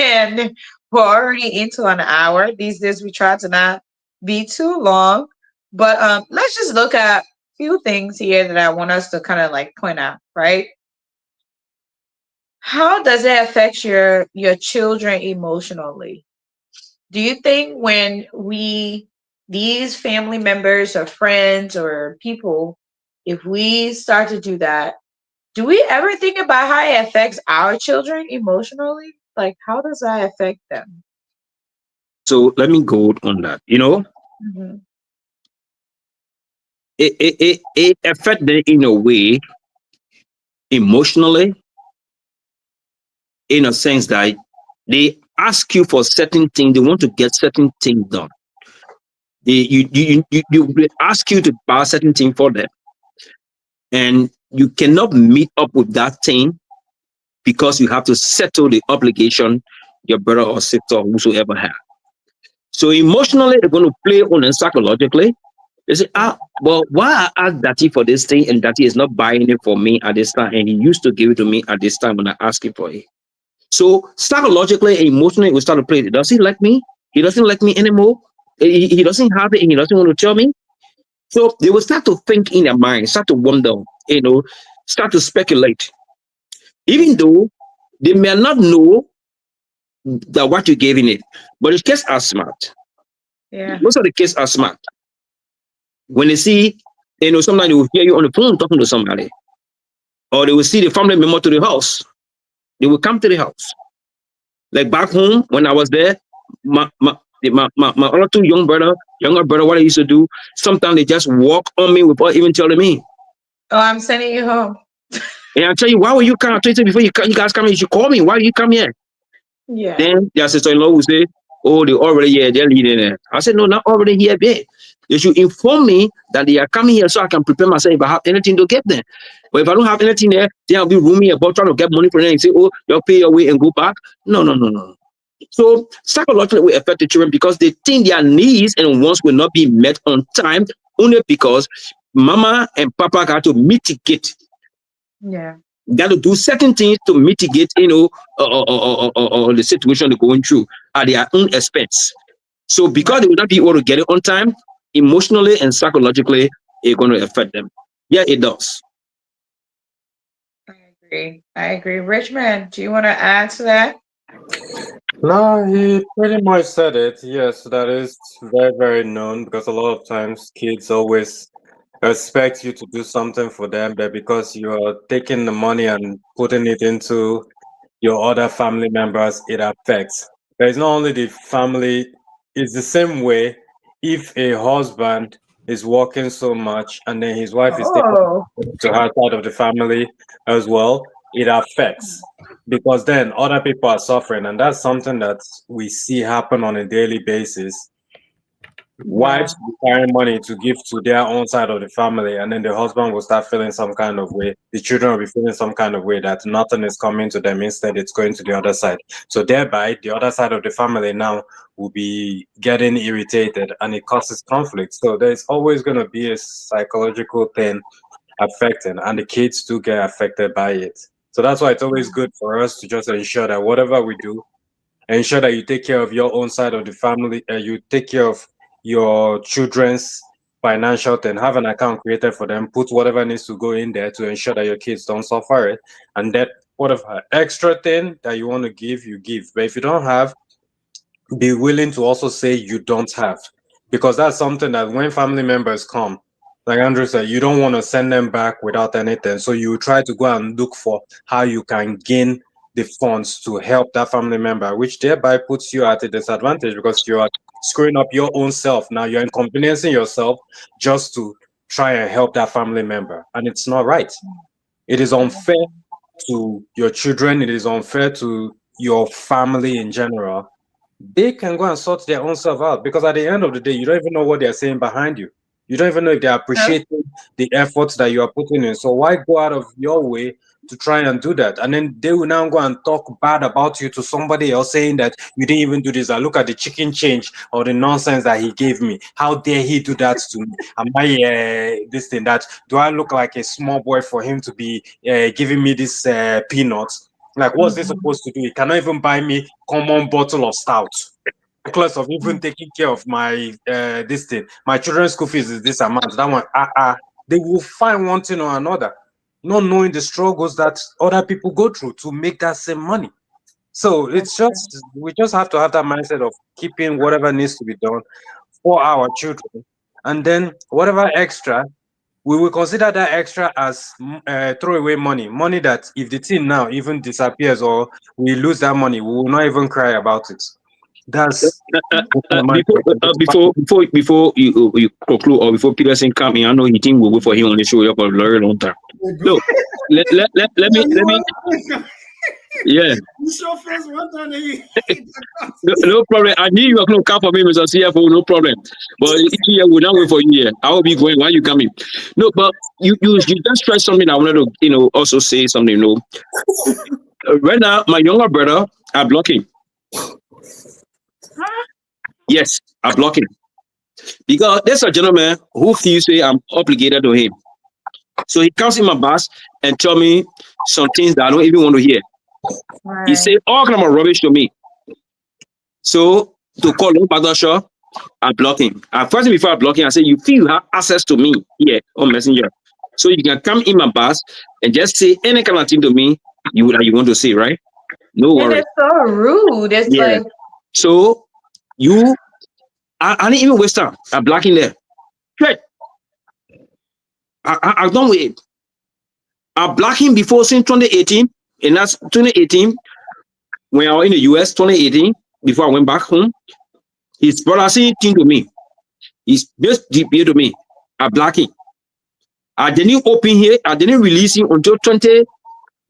A: And we're already into an hour. These days we try to not be too long. But let's just look at a few things here that I want us to kind of like point out, right? How does it affect your children emotionally? Do you think when we these family members or friends or people, if we start to do that, do we ever think about how it affects our children emotionally? Like how does that affect them?
D: So let me go on that.
A: Mhm.
D: It affects them in a way emotionally, in a sense that they ask you for certain things, they want to get certain things done. They ask you to buy certain thing for them, and you cannot meet up with that thing because you have to settle the obligation your brother or sister or whosoever have. So emotionally, they're going to play on it psychologically. They say, well, why I ask Daddy for this thing and Daddy is not buying it for me at this time, and he used to give it to me at this time when I ask him for it. So psychologically and emotionally, we start to play. Does he like me? He doesn't like me anymore. He doesn't have it and he doesn't want to tell me. So they will start to think in their mind, start to wonder, start to speculate. Even though they may not know that what you gave in it, but the kids are smart.
A: Yeah.
D: Most of the kids are smart. When they see, sometimes they will hear you on the phone talking to somebody, or they will see the family member to the house. They will come to the house. Like back home, when I was there, my other two younger brother, what I used to do, sometimes they just walk on me without even telling me.
A: Oh, I'm sending you home.
D: And I tell you, why will you come? I told you before you guys come here, you should call me. Why you come here?
A: Yeah.
D: Then their sister-in-law will say, oh, they already here, they're leading there. I said, no, not already here yet. They should inform me that they are coming here so I can prepare myself if I have anything to get them. But if I don't have anything there, then I'll be rooming about trying to get money from them and say, oh, you'll pay your way and go back. No. So psychologically will affect the children because they think their needs and wants will not be met on time only because mama and papa got to mitigate.
A: Yeah.
D: Got to do certain things to mitigate, the situation they're going through at their own expense. So because they will not be able to get it on time, emotionally and psychologically, it's going to affect them. Yeah, it does.
A: I agree. Richmond, do you want to add to that?
C: No, he pretty much said it. Yes, that is very, very known because a lot of times kids always expect you to do something for them, but because you're taking the money and putting it into your other family members, it affects. There's not only the family, it's the same way if a husband is working so much and then his wife is taking
A: Oh,
C: to her side of the family as well, it affects because then other people are suffering, and that's something that we see happen on a daily basis.
A: yeah.
C: Wives will carry money to give to their own side of the family, and then the husband will start feeling some kind of way. The children will be feeling some kind of way that nothing is coming to them. Instead, it's going to the other side. So thereby, the other side of the family now will be getting irritated, and it causes conflict. So there's always going to be a psychological thing affecting, and the kids do get affected by it. So that's why it's always good for us to just ensure that whatever we do, ensure that you take care of your own side of the family, you take care of your children's financial thing, have an account created for them, put whatever needs to go in there to ensure that your kids don't suffer it, and that whatever extra thing that you want to give, you give. But if you don't have, be willing to also say you don't have, because that's something that when family members come, like Andrew said, you don't want to send them back without anything, so you try to go and look for how you can gain the funds to help that family member, which thereby puts you at a disadvantage because you are screwing up your own self. Now you're inconveniencing yourself just to try and help that family member, and it's not right. It is unfair to your children, it is unfair to your family in general. They can go and sort their own stuff out, because at the end of the day, you don't even know what they're saying behind you. You don't even know if they're appreciating the efforts that you are putting in. So why go out of your way to try and do that? And then they will now go and talk bad about you to somebody else, saying that you didn't even do this. I look at the chicken change or the nonsense that he gave me. How dare he do that to me? Am I this thing that? Do I look like a small boy for him to be giving me this peanuts? Like, what's this supposed to do? He cannot even buy me common bottle of stout. Class of even taking care of my this thing. My children's school fees is this amount. That one, they will find one thing or another, not knowing the struggles that other people go through to make that same money. So it's just we just have to have that mindset of keeping whatever needs to be done for our children, and then whatever extra, we will consider that extra as throwaway money that if the thing now even disappears or we lose that money, we will not even cry about it. That's my
D: Before you conclude, or before Peterson come in, I know he think we'll wait for him on the show for a very long time. No, let me yeah.
E: You show face one time.
D: No problem. I knew you were going to come for me, Mr. CFO. No problem. But if you will not wait for you here, I will be going. Why you coming? No, but you just stressed something. I wanted to also say something. Right now my younger brother, I block him. Yes, I block him because there's a gentleman who feels say I'm obligated to him. So he comes in my bus and tell me some things that I don't even want to hear.
A: Right.
D: He say all kind of rubbish to me. So to call him Pastor, I block him. First, before I block him, I say, you feel you have access to me here on Messenger. So you can come in my bus and just say any kind of thing to me you want to say, right? No
A: And
D: worries.
A: it's so rude. It's
D: Yeah.
A: like,
D: So I didn't even waste time. I block him there. Right. I don't wait. I blocked him before since 2018, and that's 2018 when I was in the US. 2018 before I went back home, his brother saying thing to me. He's just DPA to me. I blocked him. I didn't open here. I didn't release him until 20.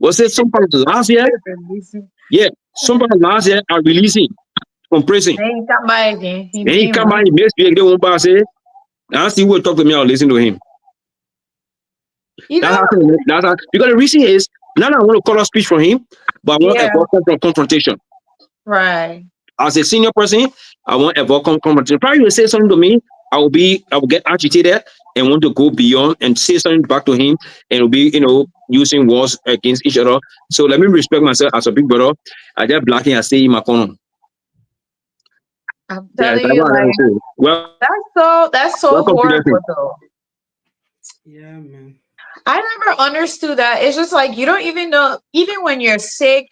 D: Was it sometime last year? Yeah, sometime last year I released him from prison.
A: then he come by again.
D: Then he come by. He makes me again one pass. Now see who will talk to me. I'll listen to him.
A: You know,
D: That's how, because the reason is now I want to call a speech from him, but I want
A: Yeah.
D: a vocal confrontation.
A: right.
D: As a senior person, I want a vocal confrontation. Probably will say something to me, I will get agitated and want to go beyond and say something back to him, and it'll be using words against each other. So let me respect myself as a big brother. I just black him and stay in my corner.
A: I'm
D: Yeah,
A: telling you, like,
D: well,
A: that's so
D: welcome to the
A: horrible though.
E: Yeah, man.
A: I never understood that. It's just like you don't even know, even when you're sick,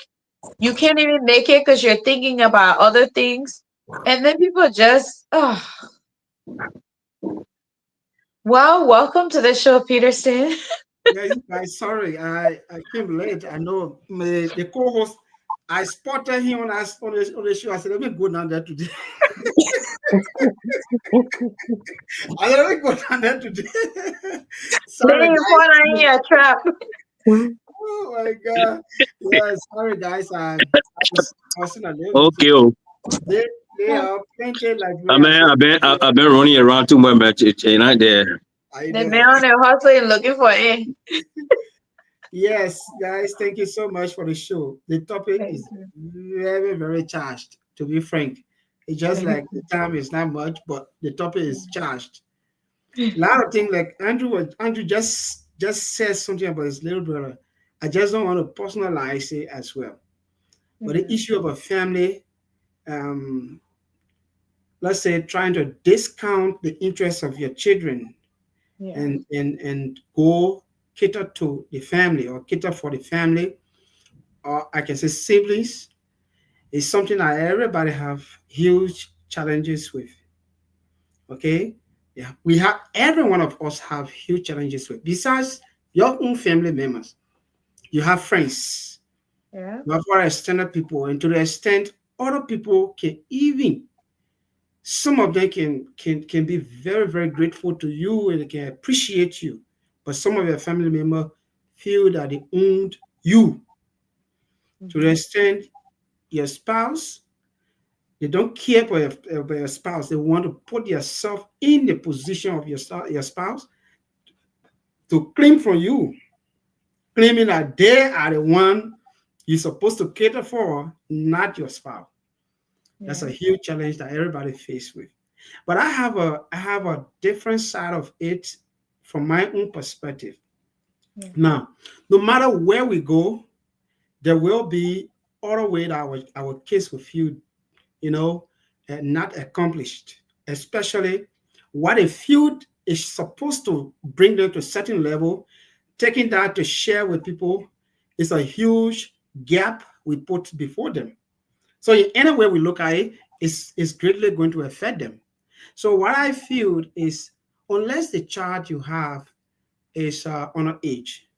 A: you can't even make it because you're thinking about other things. And then people just, well, welcome to the show, Peterson.
E: Yeah, you guys, sorry, I came late. I know the co-host I spotted him on the show. I said, let me go down there today. I said, let me go down there today. Sorry,
A: They
E: guys.
A: put in a trap.
E: Oh my God. Yeah, sorry, guys. I was in a little bit.
D: Okay. Oh,
E: They are painted like me.
D: I mean, I've been running around too much, but it's not there.
E: I
A: They've
E: know.
A: been on their hustling looking for it.
E: Yes, guys, thank you so much for the show. The topic
A: Thank
E: is
A: you.
E: very, very charged, to be frank. It's just
A: Thank
E: like the time is not much, but the topic is charged. A lot of things like Andrew just said something about his little brother. I just don't want to personalize it as well. But the
A: you.
E: issue of a family, um, let's say trying to discount the interests of your children
A: Yeah.
E: and go cater to the family or cater for the family, or I can say siblings, is something that everybody have huge challenges with. Okay, yeah, we have every one of us have huge challenges with. Besides your own family members, you have friends,
A: Yeah.
E: you have other extended people, and to the extent other people can even some of them can be very very grateful to you and they can appreciate you, but some of your family members feel that they owned you to the
A: Mhm.
E: extent your spouse. They don't care for your spouse. They want to put yourself in the position of your spouse to claim from you, claiming that they are the one you're supposed to cater for, not your spouse. That's
A: Yeah.
E: a huge challenge that everybody faces with. But I have a different side of it from my own perspective.
A: Yeah.
E: Now, no matter where we go, there will be other way that our kids will feel, you know, not accomplished, especially what a field is supposed to bring them to a certain level, taking that to share with people is a huge gap we put before them. So in any way we look at it, it's greatly going to affect them. So what I feel is unless the child you have is on age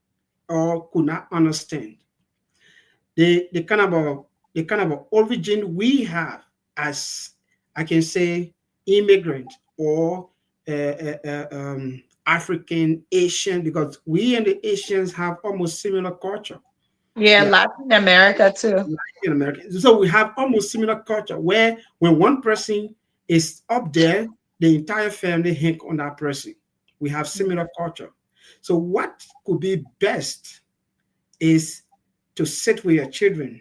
E: or could not understand the kind of origin we have as I can say immigrant or African Asian, because we and the Asians have almost similar culture.
A: Yeah,
E: Yeah,
A: Latin America too.
E: Latin American. So we have almost similar culture where when one person is up there, the entire family hang on that person. We have similar culture. So what could be best is to sit with your children,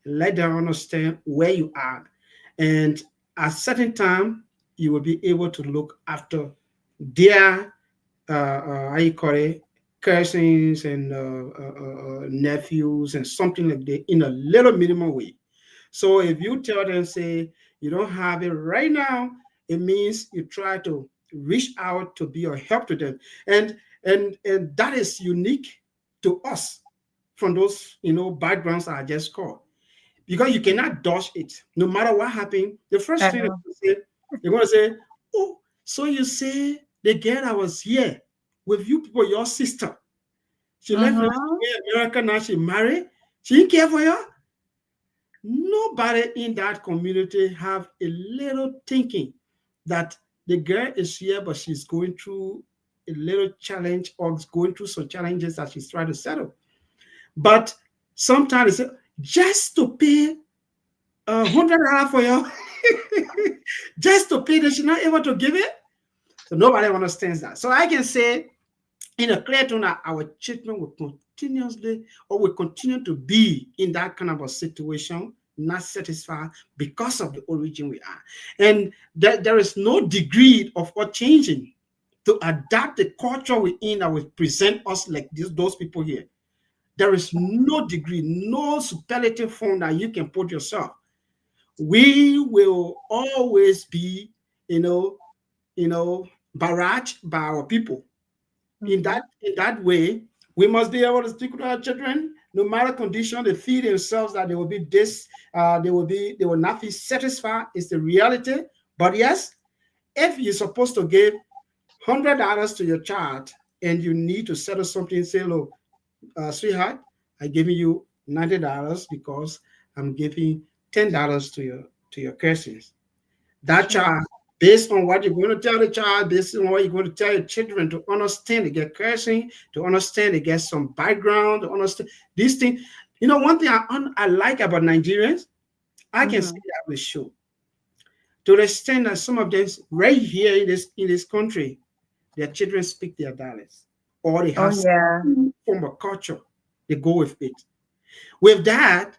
E: let them understand where you are, and at certain time you will be able to look after their how you call it, cousins and nephews and something like that in a little minimum way. So if you tell them, say you don't have it right now, it means you try to reach out to be a help to them, and that is unique to us from those backgrounds I just called, because you cannot dodge it. No matter what happened, the first
A: I
E: thing
A: know.
E: they're going to say, "Oh, so you say the girl that was here with you people, your sister, she left
A: Mm-hmm.
E: America, now she married. She didn't care for you." Nobody in that community have a little thinking that the girl is here, but she's going through a little challenge or going through some challenges that she's trying to settle. But sometimes they say, just to pay $100 for you, just to pay that she's not able to give it. So nobody understands that. So I can say in a clear tone that our children will continuously or will continue to be in that kind of a situation, not satisfied because of the origin we are. And that there is no degree of us changing to adapt the culture we in that will present us like those people here. There is no degree, no superlative form that you can put yourself. We will always be, you know, barraged by our people.
A: Mm-hmm.
E: In that way, we must be able to speak with our children, no matter condition they feel themselves that they will be they will not be satisfied. Is the reality. But yes, if you're supposed to give $100 to your child and you need to settle something, say, look, sweetheart, I giving you $90 because I'm giving $10 to your cousins. That child, based on what you're going to tell the child, based on what you're going to tell your children to understand, to get cursing, to understand, to get some background, to understand these things. You know, one thing I like about Nigerians, I can say that with sure. To the extent that some of them right here in this country, their children speak their dialects, or they
A: Oh
E: have
A: yeah.
E: some form of culture. They go with it. With that,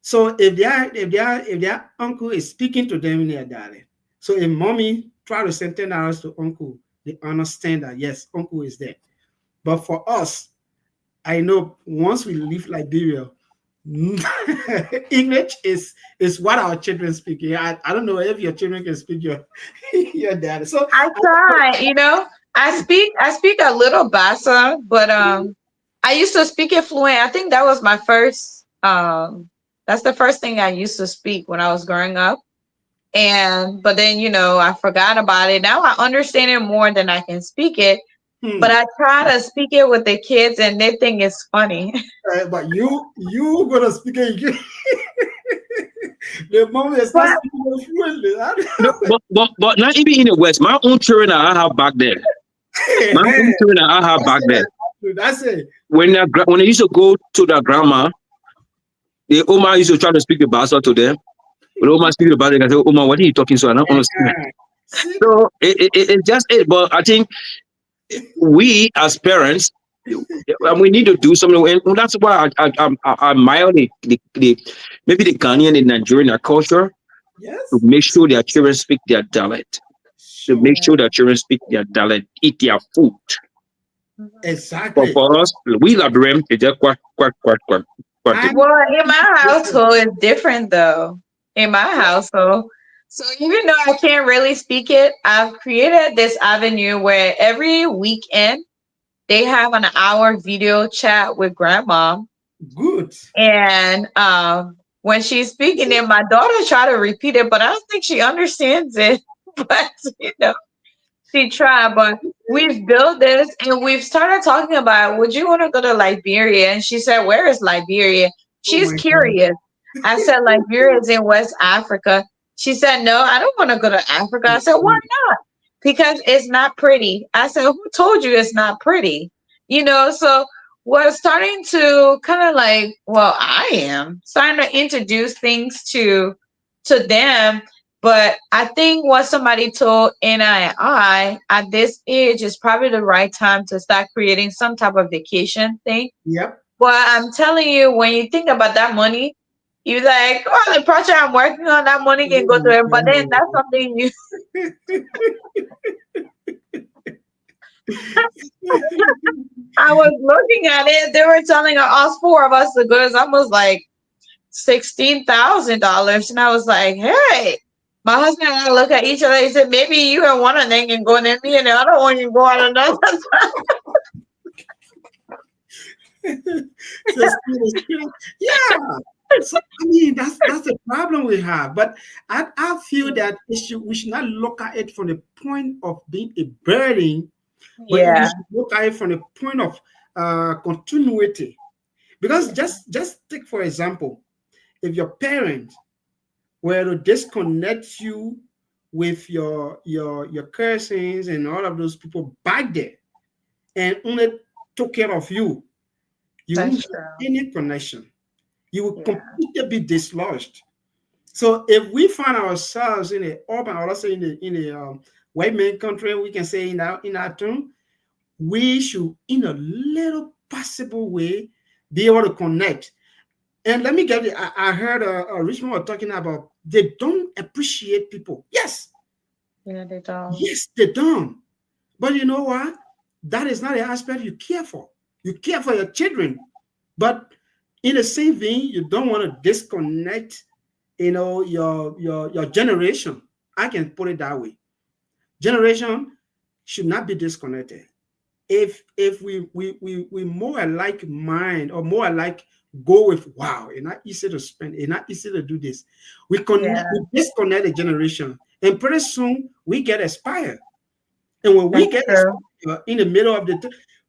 E: so if their uncle is speaking to them in their dialect, so if mommy try to send $10 to uncle, they understand that yes, uncle is there. But for us, I know once we leave Liberia, English is what our children speak. Yeah, I don't know if your children can speak your your dad. So
A: I try, I speak a little Bassa, but I used to speak it fluent. I think that was my first that's the first thing I used to speak when I was growing up. And but then, I forgot about it. Now I understand it more than I can speak it. But I try to speak it with the kids and they think it's funny.
E: but you gonna speak it. The moment they start
A: But
E: speaking fluently,
D: No, but not even in the West. My own children that I have back there. My own children that I have back there.
E: That's it.
D: When they used to go to their grandma, the Oma used to try to speak the Basa to them. When Oma speak about it, I say, Oma, what are you talking? So I don't understand.
E: See?
D: So it's just it. But I think we as parents, we need to do something. And that's why I admire the maybe the Ghanaian and Nigerian culture
E: Yes.
D: to make sure their children speak their dialect. To
E: Sure.
D: make sure their children speak their dialect, eat their food. But
E: Exactly.
D: for us, we Liberian, they just quack, quack, quack, quack, quack.
E: I'm
A: well, in my household, it's different though. In my household. So even though I can't really speak it, I've created this avenue where every weekend they have an hour video chat with grandma.
E: good.
A: And when she's speaking it, my daughter try to repeat it, but I don't think she understands it. But she tried. But we've built this and we've started talking about, would you want to go to Liberia? And she said, where is Liberia?
E: Oh
A: She's
E: my God.
A: curious. I said, Liberia is in West Africa. She said, no, I don't want to go to Africa. I said, why not? Because it's not pretty. I said, who told you it's not pretty? So we're starting to kind of I am starting to introduce things to them. But I think what somebody told NII at this age is probably the right time to start creating some type of vacation thing.
E: Yep.
A: But I'm telling you, when you think about that money, you're like, oh, the project I'm working on, that money can go to it. But then that's something you I was looking at it, they were telling us four of us to go. It's almost like $16,000. And I was like, hey, my husband and I look at each other. He said, maybe you and one of them can go, and then me and the other one can go on another.
E: Yeah. So I mean that's the problem we have. But I feel that we should not look at it from the point of being a burden, but we
A: Yeah,
E: should look at it from the point of continuity. Because just take for example, if your parents were to disconnect you with your cousins and all of those people back there and only took care of you, you won't
A: that's
E: have
A: true.
E: any connection. You will
A: Yeah,
E: completely be dislodged. So if we find ourselves in a urban, or let's say in a white man country, we can say in our term, we should, in a little possible way, be able to connect. And let me get it. I heard Richmond was talking about they don't appreciate people. Yes,
A: yeah, they don't.
E: yes, they don't. But you know what? That is not the aspect you care for. You care for your children, but in the same vein, you don't want to disconnect, your generation. I can put it that way. Generation should not be disconnected. If we more alike mind or more alike go with wow, it's not easy to spend, it's not easy to do this.
A: Yeah,
E: We disconnect the generation, and pretty soon we get expired. And when we
A: that's
E: get
A: true.
E: in the middle of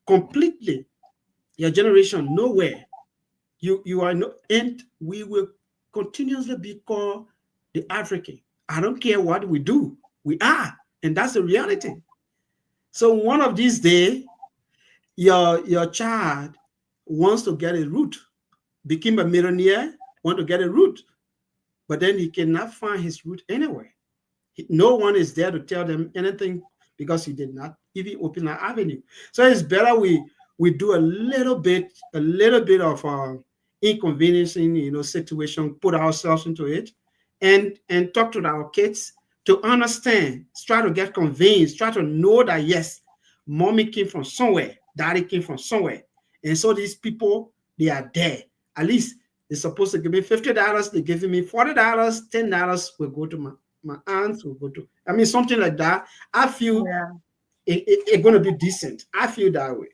E: completely, your generation nowhere. You are no, and we will continuously be called the African. I don't care what we do, we are, and that's the reality. So one of these days, your child wants to get a root, become a millionaire, want to get a root, but then he cannot find his root anywhere. No one is there to tell them anything because he did not even open an avenue. So it's better we do a little bit of inconveniencing, situation, put ourselves into it, and talk to our kids to understand, try to get convinced, try to know that yes, mommy came from somewhere, daddy came from somewhere, and so these people, they are there. At least they're supposed to give me $50. They're giving me $40, $10 will go to my aunts, will go to. I mean, something like that. I feel
A: Yeah.
E: it's going to be decent. I feel that way.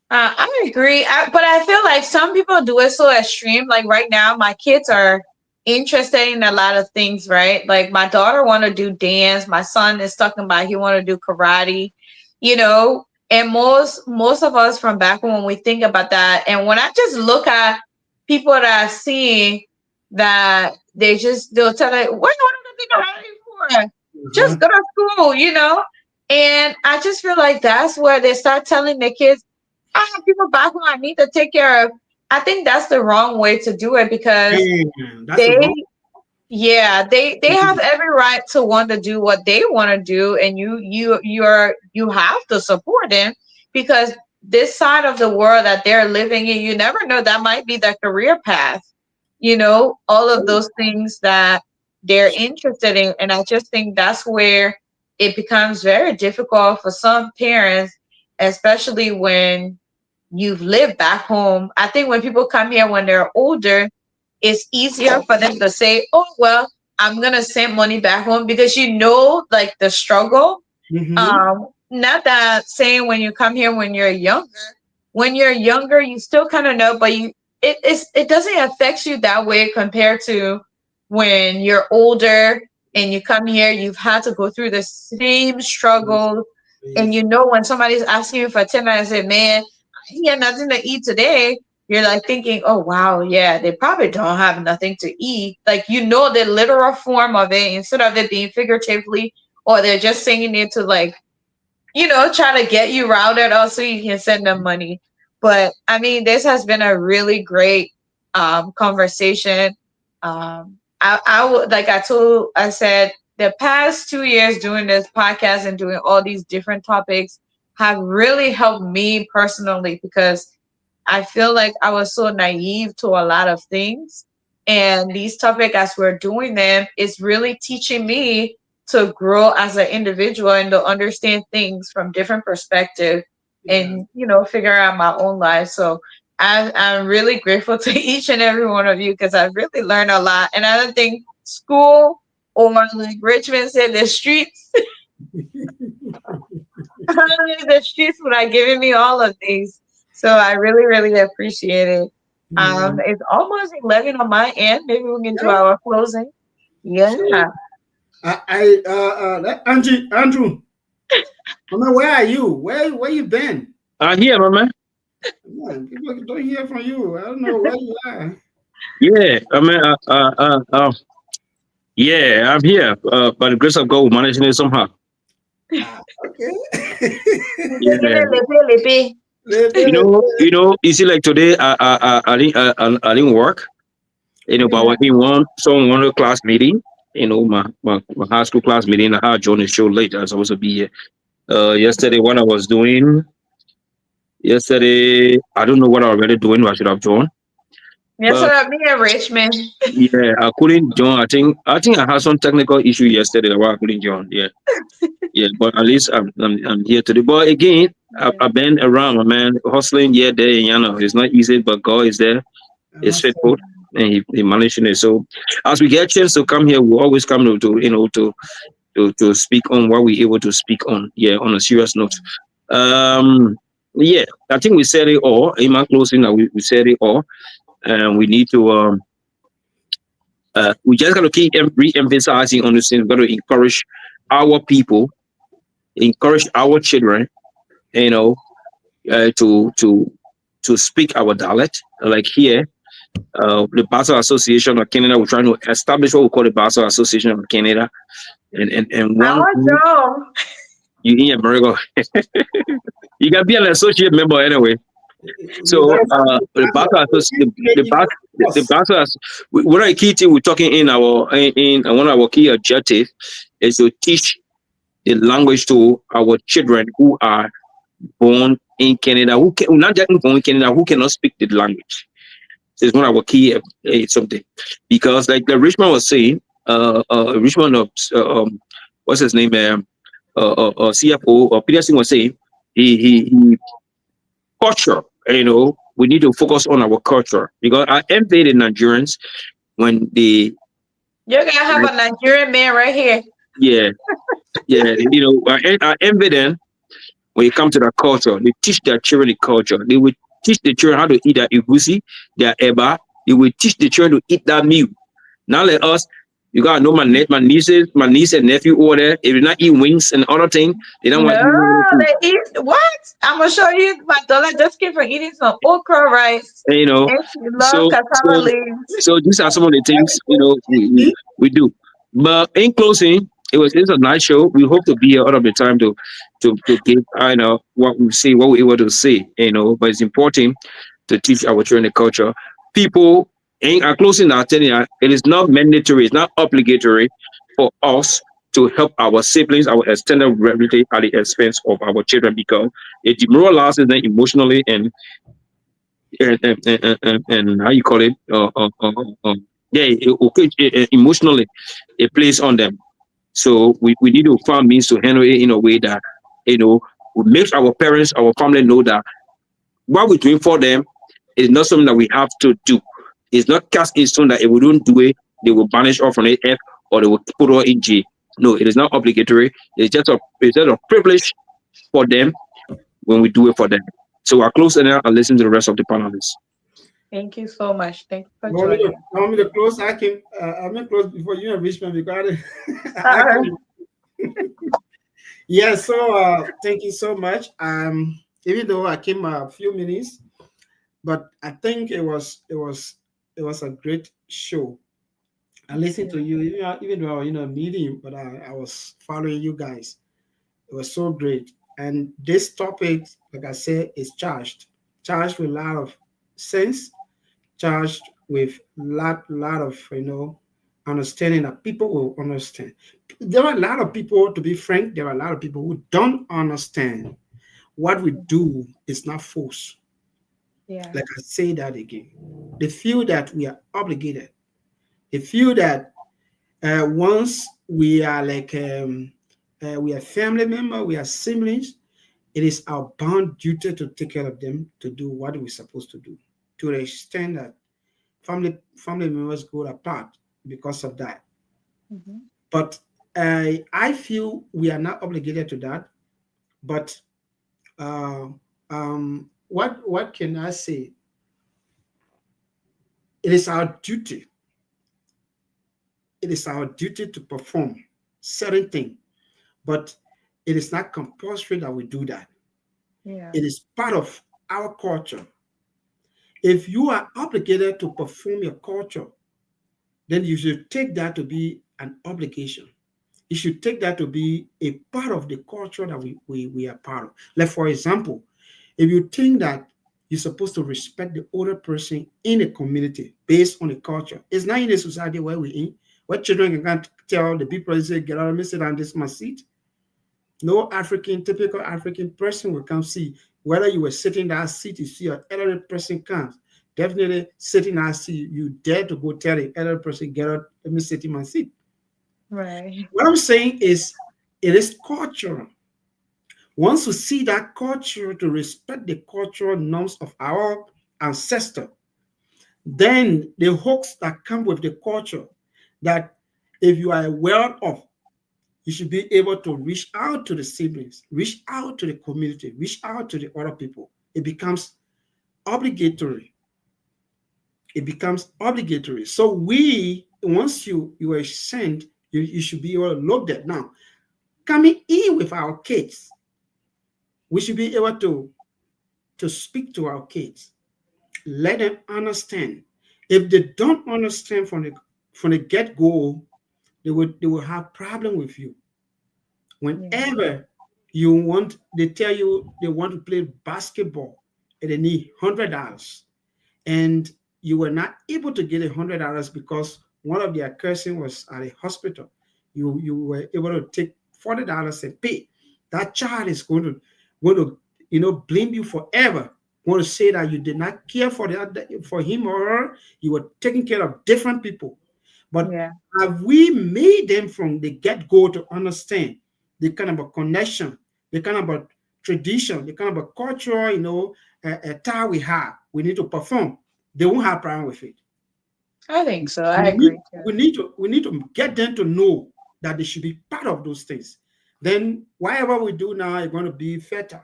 A: I agree, but I feel like some people do it so extreme. Like right now, my kids are interested in a lot of things, right? Like my daughter want to do dance. My son is talking about he want to do karate, you know. And most of us from back when we think about that, and when I just look at people that I see that they'll tell like, what do you want to do karate for?
E: Uh-huh.
A: Just go to school, you know. And I just feel like that's where they start telling the kids I have people back who I need to take care of. I think that's the wrong way to do it because
E: And that's the
A: they,
E: wrong.
A: yeah, they have every right to want to do what they want to do, and you have to support them because this side of the world that they're living in, you never know, that might be their career path. You know, all of those things that they're interested in, and I just think that's where it becomes very difficult for some parents, especially when you've lived back home. I think when people come here when they're older, it's easier for them to say, "Oh well, I'm gonna send money back home," because you know, like the struggle.
E: Mm-hmm.
A: Not that saying when you come here when you're younger. When you're younger, you still kind of know, but it doesn't affect you that way compared to when you're older and you come here. You've had to go through the same struggle, and you know when somebody's asking you for 10 and say, man, he had nothing to eat today, you're like thinking, oh wow, yeah, they probably don't have nothing to eat. Like you know the literal form of it instead of it being figuratively, or they're just saying it to like, try to get you routed up so you can send them money. But I mean, this has been a really great conversation. I would, like I said, the past 2 years doing this podcast and doing all these different topics have really helped me personally because I feel like I was so naive to a lot of things. And these topics, as we're doing them, is really teaching me to grow as an individual and to understand things from different perspectives
E: Yeah.
A: and, figure out my own life. So I'm really grateful to each and every one of you because I really learned a lot. And I don't think school or like Richmond said, the streets, the streets would have given me all of these. So I really, really appreciate it.
E: Yeah.
A: It's almost 11 on my end. Maybe we can do
E: Yeah.
A: our closing. Yeah.
E: So Andrew, Mama, where are you? Where you been?
D: Here, mama.
E: Man, people don't hear from you. I don't know where you are.
D: Yeah, yeah, I'm here. By the grace of God, we're managing it somehow.
E: Okay.
D: Yeah.
A: Lepe.
D: You see, like today, I didn't work. But I
A: Yeah.
D: was in one class meeting. My high school class meeting. I had joined the show late. I was supposed to be here. Yesterday, what I was doing. Yesterday, I don't know what I was already doing. But I should have joined.
A: Yes,
D: But
A: sir. Me and Richmond.
D: yeah, I couldn't join. I think I had some technical issue yesterday. That's why I couldn't join. Yeah, yeah. But at least I'm here today. But again, I've been around, man, hustling here, there, and it's not easy. But God is there. Is faithful, and he managing it. So as we get a chance to come here, we always come to speak on what we're able to speak on. Yeah, on a serious note. Um, yeah, I think we said it all. In my closing, we said it all, and we need to we just got to keep re-emphasizing on this thing. We've got to encourage our people, encourage our children, you know, to speak our dialect. Like here, the Basel Association of Canada. We're trying to establish what we call the Basel Association of Canada. And
A: I
D: one,
A: want to
D: you in America, you can be an associate member anyway.
E: You
D: So
E: guys have to
D: the
E: pass
D: Basel Association, the
E: it
D: Basel, the
E: us.
D: Basel, one of the key things we're talking in one of our key objectives is to teach the language to our children who are born in Canada, who can, not just born in Canada, who cannot speak the language. It's one of our key something, because like the Richmond was saying, Richmond of what's his name, CFO or Peterson was saying, he culture. We need to focus on our culture, because I envy the Nigerians when they,
A: You're gonna have a Nigerian man right here.
D: yeah, yeah, I envy them when it comes to the culture. They teach their children the culture. They will teach the children how to eat their igusi, their eba. They will teach the children to eat that meal. Not like us. You gotta know my niece and nephew over there. If you not eat wings and other things, they don't want to eat
A: No,
D: other food.
A: they eat what? I'm gonna show you. My daughter just came from eating some okra rice,
D: And,
A: and she loves
D: so
A: cassava
D: so
A: leaves.
D: so these are some of the things we do. But in closing, it's a nice show. We hope to be here all of the time to give what we say, what we're able to say. But it's important to teach our children the culture. People in our closing, I tell you, it is not mandatory, it's not obligatory for us to help our siblings, our extended relative at the expense of our children, because it demoralizes them emotionally and how you call it, yeah, emotionally, it plays on them. So we need to find means to handle it in a way that we make our parents, our family know that what we're doing for them is not something that we have to do. It's not cast in stone that if we don't do it, they will banish off from the earth or they will put us in jail. No, it is not obligatory. It's just a privilege for them when we do it for them. So I'll close and I'll listen to the rest of the panelists.
A: Thank you so much. Thank you for
E: You want me to,
A: joining.
E: you want me to close? I'm going to close before you and Richmond because I
A: Uh,
E: can. Yeah, so thank you so much. Even though I came a few minutes, but I think it was a great show. I listened to you, even though meeting, but I was following you guys. It was so great. And this topic, like I said, is charged with a lot of sense, charged with lot of understanding that people will understand. There are a lot of people, to be frank, there are a lot of people who don't understand what we do is not force.
A: yeah.
E: Like I say that again. They feel that we are obligated. They feel that once we are like we are family member, we are siblings, it is our bound duty to take care of them, to do what we're supposed to do. To the extent that family members go apart because of that.
A: Mhm.
E: But I feel we are not obligated to that. But uh, what can I say? It is our duty. It is our duty to perform certain things, but it is not compulsory that we do that.
A: Yeah.
E: It is part of our culture. If you are obligated to perform your culture, then you should take that to be an obligation. You should take that to be a part of the culture that we are part of. Like, for example, if you think that you're supposed to respect the older person in a community based on the culture, it's not in a society where we're in, where children can't tell the people, say, get out of me, sit down, this is my seat. No typical African person will come see. Whether you were sitting in that seat, you see an elderly person comes. Definitely sitting in that seat, you dare to go tell the elderly person, get out, let me sit in my seat.
A: Right.
E: What I'm saying is, it is cultural. Once you see that culture, to respect the cultural norms of our ancestor, then the hooks that come with the culture, that if you are aware of, you should be able to reach out to the siblings, reach out to the community, reach out to the other people. It becomes obligatory. It becomes obligatory. So once you are sent, you should be able to look at now. Coming in with our kids, we should be able to speak to our kids, let them understand. If they don't understand from the get-go, they will have problem with you. Whenever you want, they tell you they want to play basketball and they need $100, and you were not able to get $100 because one of their cousin was at a hospital. You were able to take $40 and pay. That child is going to blame you forever. Going to say that you did not care for him or her. You were taking care of different people. But
A: Yeah.
E: have we made them from the get-go to understand the kind of a connection, the kind of a tradition, the kind of a cultural, attire we have? We need to perform. They won't have problem with it.
A: I think so.
E: We
A: I
E: need,
A: agree too.
E: we need to get them to know that they should be part of those things. Then whatever we do now is going to be better.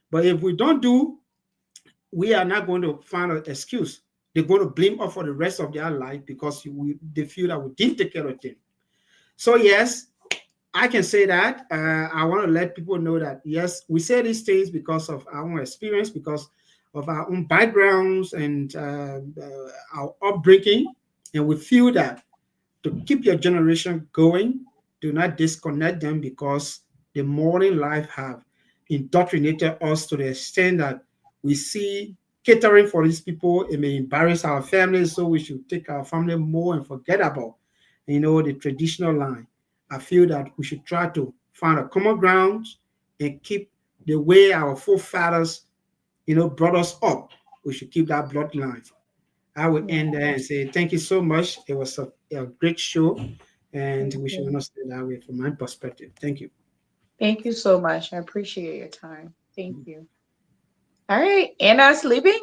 E: But if we don't do, we are not going to find an excuse. They're going to blame us for the rest of their life because they feel that we didn't take care of them. So yes, I can say that. I want to let people know that yes, we say these things because of our own experience, because of our own backgrounds and our upbringing, and we feel that to keep your generation going, do not disconnect them because the modern life have indoctrinated us to the extent that we see catering for these people. It may embarrass our families, so we should take our family more and forget about, the traditional line. I feel that we should try to find a common ground and keep the way our forefathers, brought us up. We should keep that bloodline. I will
A: Yeah.
E: end there and say thank you so much. It was a great show, and
A: Thank
E: we should
A: you.
E: understand that way from my perspective. Thank you.
A: Thank you so much. I appreciate your time. Thank you. All right. Anna sleeping?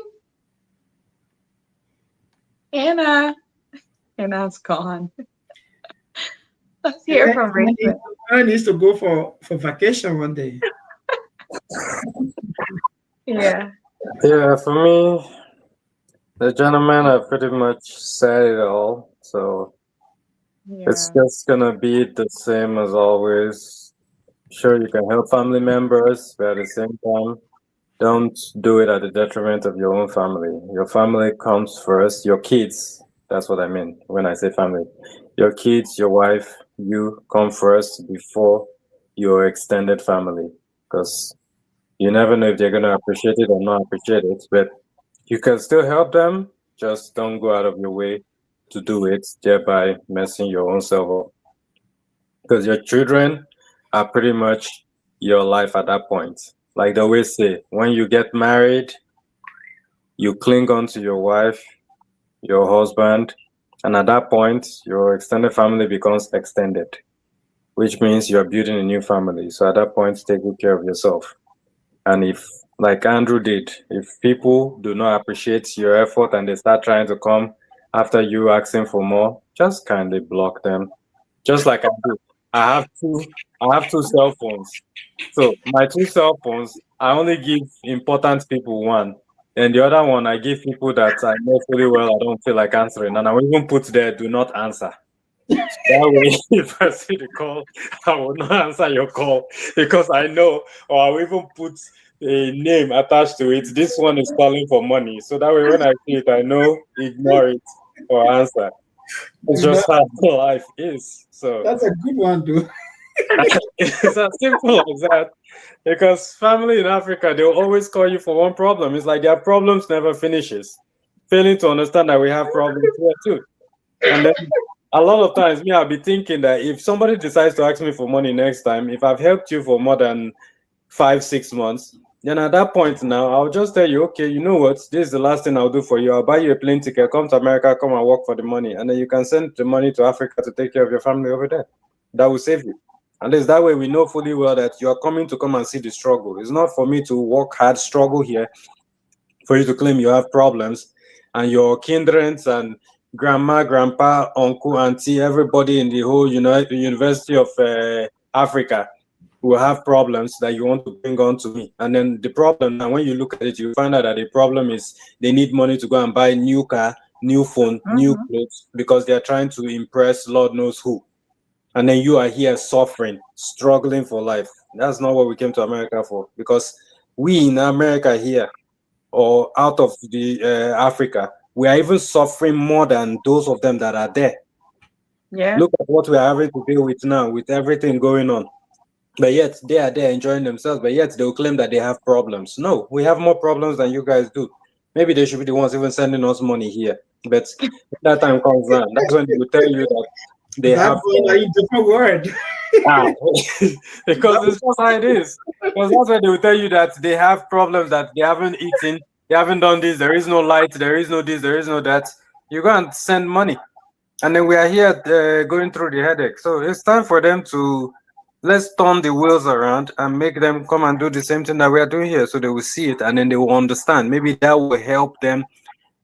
A: Anna. Anna's gone. Let's hear from Raven.
E: I needs to go for vacation one day.
A: Yeah.
C: Yeah, for me, the gentleman have pretty much said it all. So it's
A: Yeah.
C: just gonna be the same as always. Sure, you can help family members, but at the same time, don't do it at the detriment of your own family. Your family comes first. Your kids, that's what I mean when I say family. Your kids, your wife, you come first before your extended family. Because you never know if they're going to appreciate it or not appreciate it. But you can still help them. Just don't go out of your way to do it, thereby messing your own self up. Because your children are pretty much your life at that point. Like they always say, when you get married, you cling on to your wife, your husband, and at that point, your extended family becomes extended, which means you're building a new family. So at that point, take good care of yourself. And if, like Andrew did, if people do not appreciate your effort and they start trying to come after you asking for more, just kindly block them. Just like I do. I have two I have two cell phones. So my two cell phones, I only give important people one. And the other one I give people that I know fully well I don't feel like answering. And I will even put there do not answer. That way, if I see the call, I will not answer your call because I know, or I'll even put a name attached to it. This one is calling for money. So that way, when I see it, I know, ignore it or answer. It's
E: You know,
C: just how life is. So
E: that's a good one, dude.
C: it's as simple as that. Because family in Africa, they'll always call you for one problem. It's like their problems never finishes. Failing to understand that we have problems here too. And then a lot of times, me, I'll be thinking that if somebody decides to ask me for money next time, if I've helped you for more than 5, 6 months, then at that point now, I'll just tell you, okay, you know what? This is the last thing I'll do for you. I'll buy you a plane ticket, come to America, come and work for the money. And then you can send the money to Africa to take care of your family over there. That will save you. And least that way we know fully well that you are coming to come and see the struggle. It's not for me to work hard, struggle here, for you to claim you have problems, and your kindreds and grandma, grandpa, uncle, auntie, everybody in the whole University of Africa will have problems that you want to bring on to me. And then the problem now, when you look at it, you find out that the problem is they need money to go and buy new car, new phone, new
A: Mm-hmm.
C: clothes because they're trying to impress Lord knows who. And then you are here suffering, struggling for life. That's not what we came to America for. Because we in America here, or out of the Africa, we are even suffering more than those of them that are there.
A: Yeah.
C: Look at what we are having to deal with now with everything going on. But yet they are there enjoying themselves, but yet they'll claim that they have problems. No, we have more problems than you guys do. Maybe they should be the ones even sending us money here. But when that time comes around, that's when they will tell you that they
E: That
C: have
E: was a different word.
C: ah, because it's just how it is. Because that's when they will tell you that they have problems that they haven't eaten, they haven't done this, there is no light, there is no this, there is no that. You go and send money. And then we are here going through the headache. So it's time for them to let's turn the wheels around and make them come and do the same thing that we are doing here, so they will see it and then they will understand. Maybe that will help them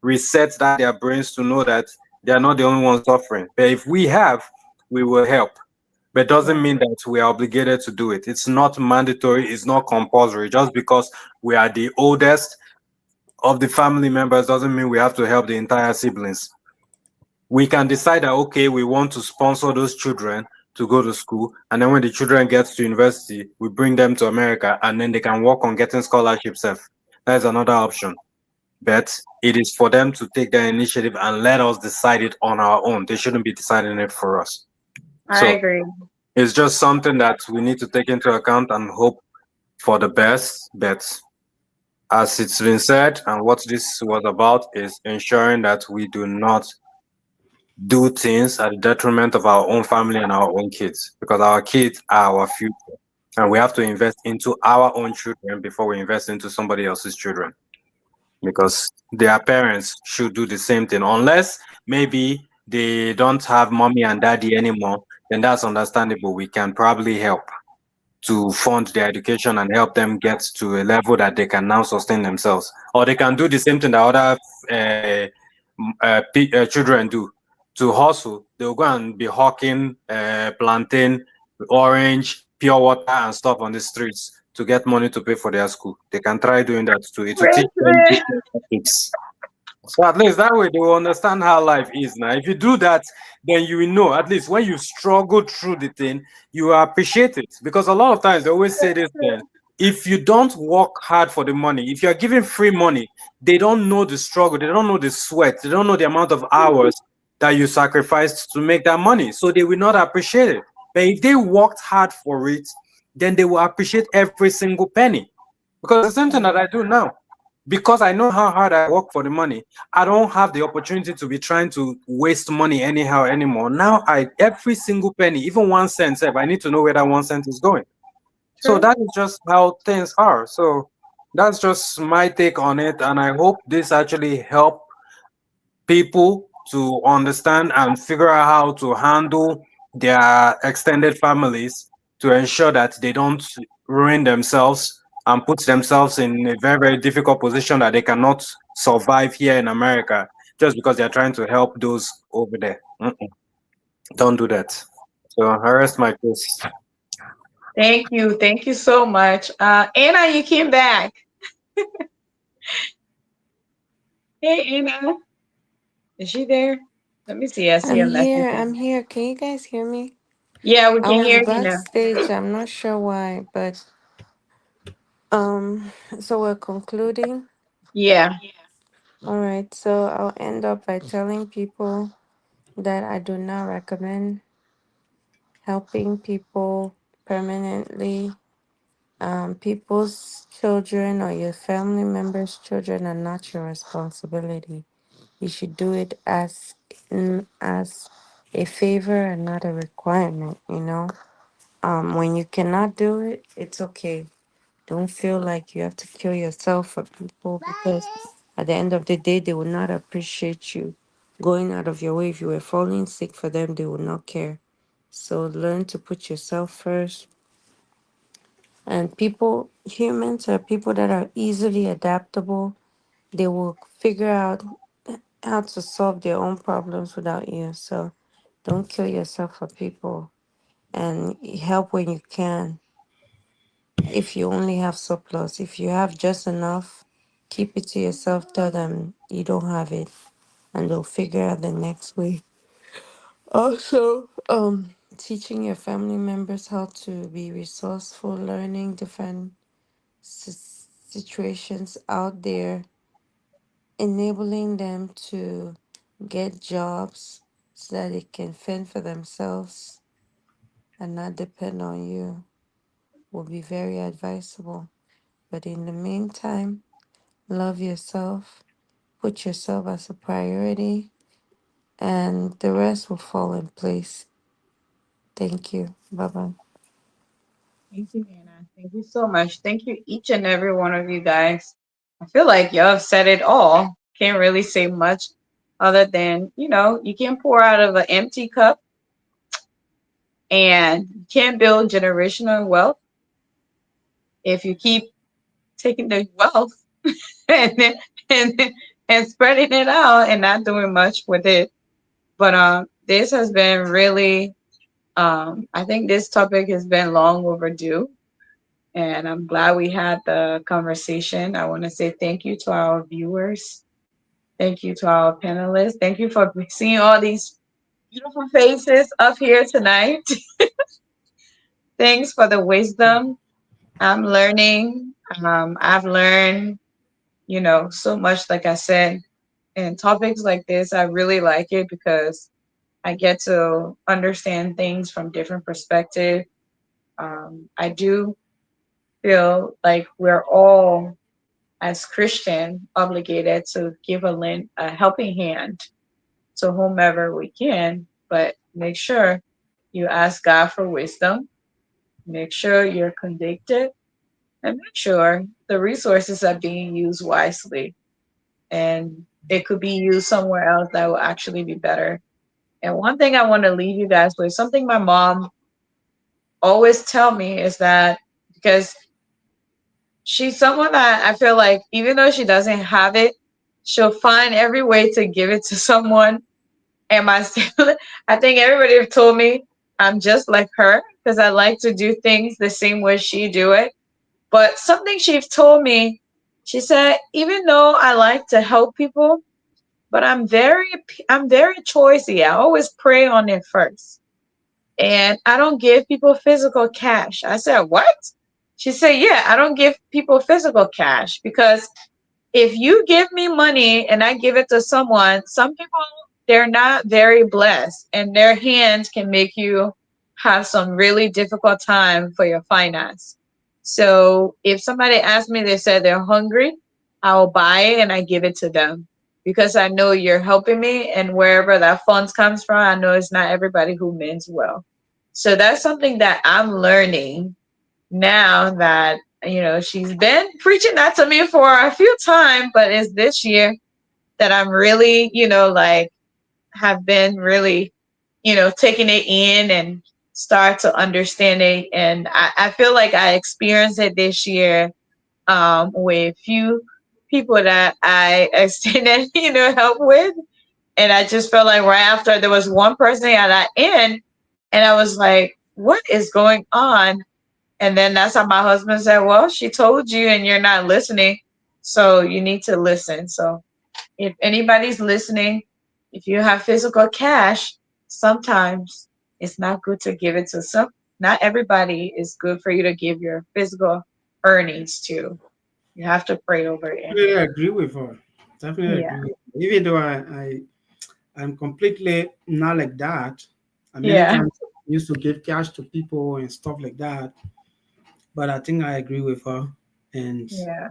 C: reset that their brains to know that they are not the only ones suffering. But if we have, we will help. But doesn't mean that we are obligated to do it. It's not mandatory. It's not compulsory. Just because we are the oldest of the family members doesn't mean we have to help the entire siblings. We can decide that okay, we want to sponsor those children to go to school, and then when the children get to university, we bring them to America, and then they can work on getting scholarships. That's another option. But it is for them to take their initiative and let us decide it on our own. They shouldn't be deciding it for us.
A: I
C: So
A: agree.
C: it's just something that we need to take into account and hope for the best. But as it's been said, and what this was about is ensuring that we do not do things at the detriment of our own family and our own kids, because our kids are our future and we have to invest into our own children before we invest into somebody else's children, because their parents should do the same thing. Unless maybe they don't have mommy and daddy anymore, then that's understandable. We can probably help to fund their education and help them get to a level that they can now sustain themselves, or they can do the same thing that other children do, to hustle. They'll go and be hawking plantain, orange, pure water and stuff on the streets to get money to pay for their school. They can try doing that too. It will teach them
A: President.
C: business ethics. So at least that way they will understand how life is now. If you do that, then you will know. At least when you struggle through the thing, you will appreciate it. Because a lot of times they always say this thing: if you don't work hard for the money, if you are giving free money, they don't know the struggle, they don't know the sweat, they don't know the amount of hours that you sacrificed to make that money. So they will not appreciate it. But if they worked hard for it, then they will appreciate every single penny. Because the same thing that I do now, because I know how hard I work for the money, I don't have the opportunity to be trying to waste money anyhow anymore. Now I every single penny, even 1 cent, if I need to know where that 1 cent is going. So
A: True.
C: that is just how things are. So that's just my take on it, and I hope this actually help people to understand and figure out how to handle their extended families to ensure that they don't ruin themselves and put themselves in a very, very difficult position that they cannot survive here in America just because they're trying to help those over there. Mm-mm. Don't do that. So I rest my case.
A: Thank you. Thank you so much. Anna, you came back. Hey, Anna. Is she there? Let me see. I see
B: I'm
A: a
B: here.
A: message.
B: I'm here. Can you guys hear me?
A: Yeah, we
B: I
A: can
B: was
A: hear you now.
B: backstage. I'm not sure why, but um so we're concluding.
A: Yeah.
B: All right. So I'll end up by telling people that I do not recommend helping people permanently. People's children or your family members' children are not your responsibility. You should do it as a favor and not a requirement, you know? When you cannot do it, it's okay. Don't feel like you have to kill yourself for people because at the end of the day, they will not appreciate you going out of your way. If you were falling sick for them, they will not care. So learn to put yourself first. And people, humans are people that are easily adaptable. They will figure out how to solve their own problems without you. So don't kill yourself for people and help when you can. If you only have surplus, if you have just enough, keep it to yourself. Tell them you don't have it, and they'll figure out the next way. Also, teaching your family members how to be resourceful, learning different situations out there enabling them to get jobs so that they can fend for themselves and not depend on you will be very advisable. But in the meantime, love yourself, put yourself as a priority, and the rest will fall in place. Thank you. Bye bye.
A: Thank you, Hannah. Thank you so much. Thank you, each and every one of you guys. I feel like y'all have said it all. Can't really say much other than, you can pour out of an empty cup and you can't build generational wealth if you keep taking the wealth and then, and then, and spreading it out and not doing much with it. But this has been really I think this topic has been long overdue. And I'm glad we had the conversation. I want to say thank you to our viewers. Thank you to our panelists. Thank you for seeing all these beautiful faces up here tonight. Thanks for the wisdom. I'm learning. I've learned, so much, like I said. And topics like this, I really like it because I get to understand things from different perspectives. I do feel like we're all as Christian obligated to give a helping hand to whomever we can, but make sure you ask God for wisdom, make sure you're convicted, and make sure the resources are being used wisely. And it could be used somewhere else that will actually be better. And one thing I want to leave you guys with, something my mom always tell me is that because she's someone that I feel like even though she doesn't have it, she'll find every way to give it to someone. And I think everybody have told me I'm just like her because I like to do things the same way she do it. But something she's told me, she said, even though I like to help people, but I'm very choosy. I always pray on it first. And I don't give people physical cash. I said, what? She said, yeah, I don't give people physical cash because if you give me money and I give it to someone, some people, they're not very blessed and their hands can make you have some really difficult time for your finance. So if somebody asks me, they said they're hungry, I'll buy it and I give it to them because I know you're helping me, and wherever that funds comes from, I know it's not everybody who means well. So that's something that I'm learning now that she's been preaching that to me for a few times, but it's this year that I'm really like have been really taking it in and start to understand it. And I feel like I experienced it this year with few people that I extended help with, and I just felt like right after there was one person at that end, and I was like, what is going on? And then that's how my husband said, well, she told you and you're not listening. So you need to listen. So if anybody's listening, if you have physical cash, sometimes it's not good to give it to some. Not everybody is good for you to give your physical earnings to. You have to pray over it.
E: Definitely agree with her. Definitely
A: Yeah.
E: agree with her. Even though I'm completely not like that. And many
A: Yeah.
E: times I used to give cash to people and stuff like that. But I think I agree with her. And
A: Yeah.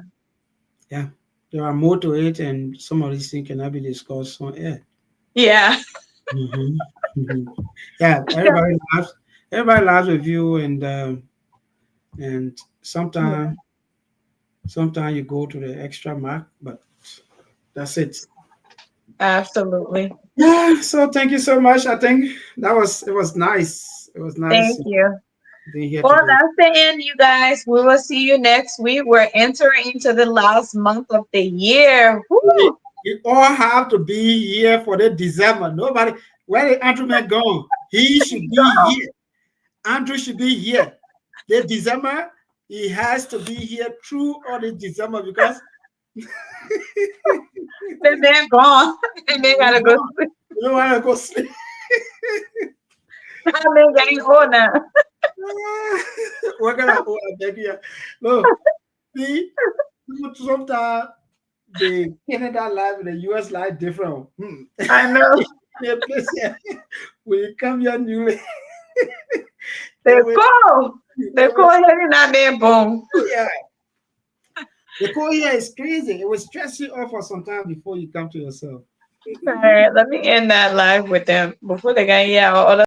E: yeah, there are more to it, and some of these things cannot be discussed on air.
A: Yeah.
E: Hmm. Hmm. Yeah, everybody laughs with you, and sometimes you go to the extra mark, but that's it.
A: Absolutely.
E: Yeah, so thank you so much. I think it was nice. It was nice
A: Thank you.
E: being here
A: Well,
E: today.
A: that's the end, you guys. We will see you next week. We're entering into the last month of the year.
E: We,
A: Woo!
E: we all have to be here for the December. Nobody, where the Andrew man gone? He should be here. Andrew should be here. The December, he has to be here through all the December because
A: The man gone. The man
E: he's
A: gotta go
E: gone.
A: sleep.
E: You don't want to go sleep.
A: The man getting old now.
E: We're gonna hold a baby. No, see, sometimes the Canada life and the US life different.
A: I know.
E: The place here, when you come here newly,
A: They
E: will-
A: go. They
E: will-
A: go ahead and out there, boom.
E: yeah. The cold here is crazy. It will stress you out for some time before you come to yourself.
A: All right, let me end that live with them before they got yeah. All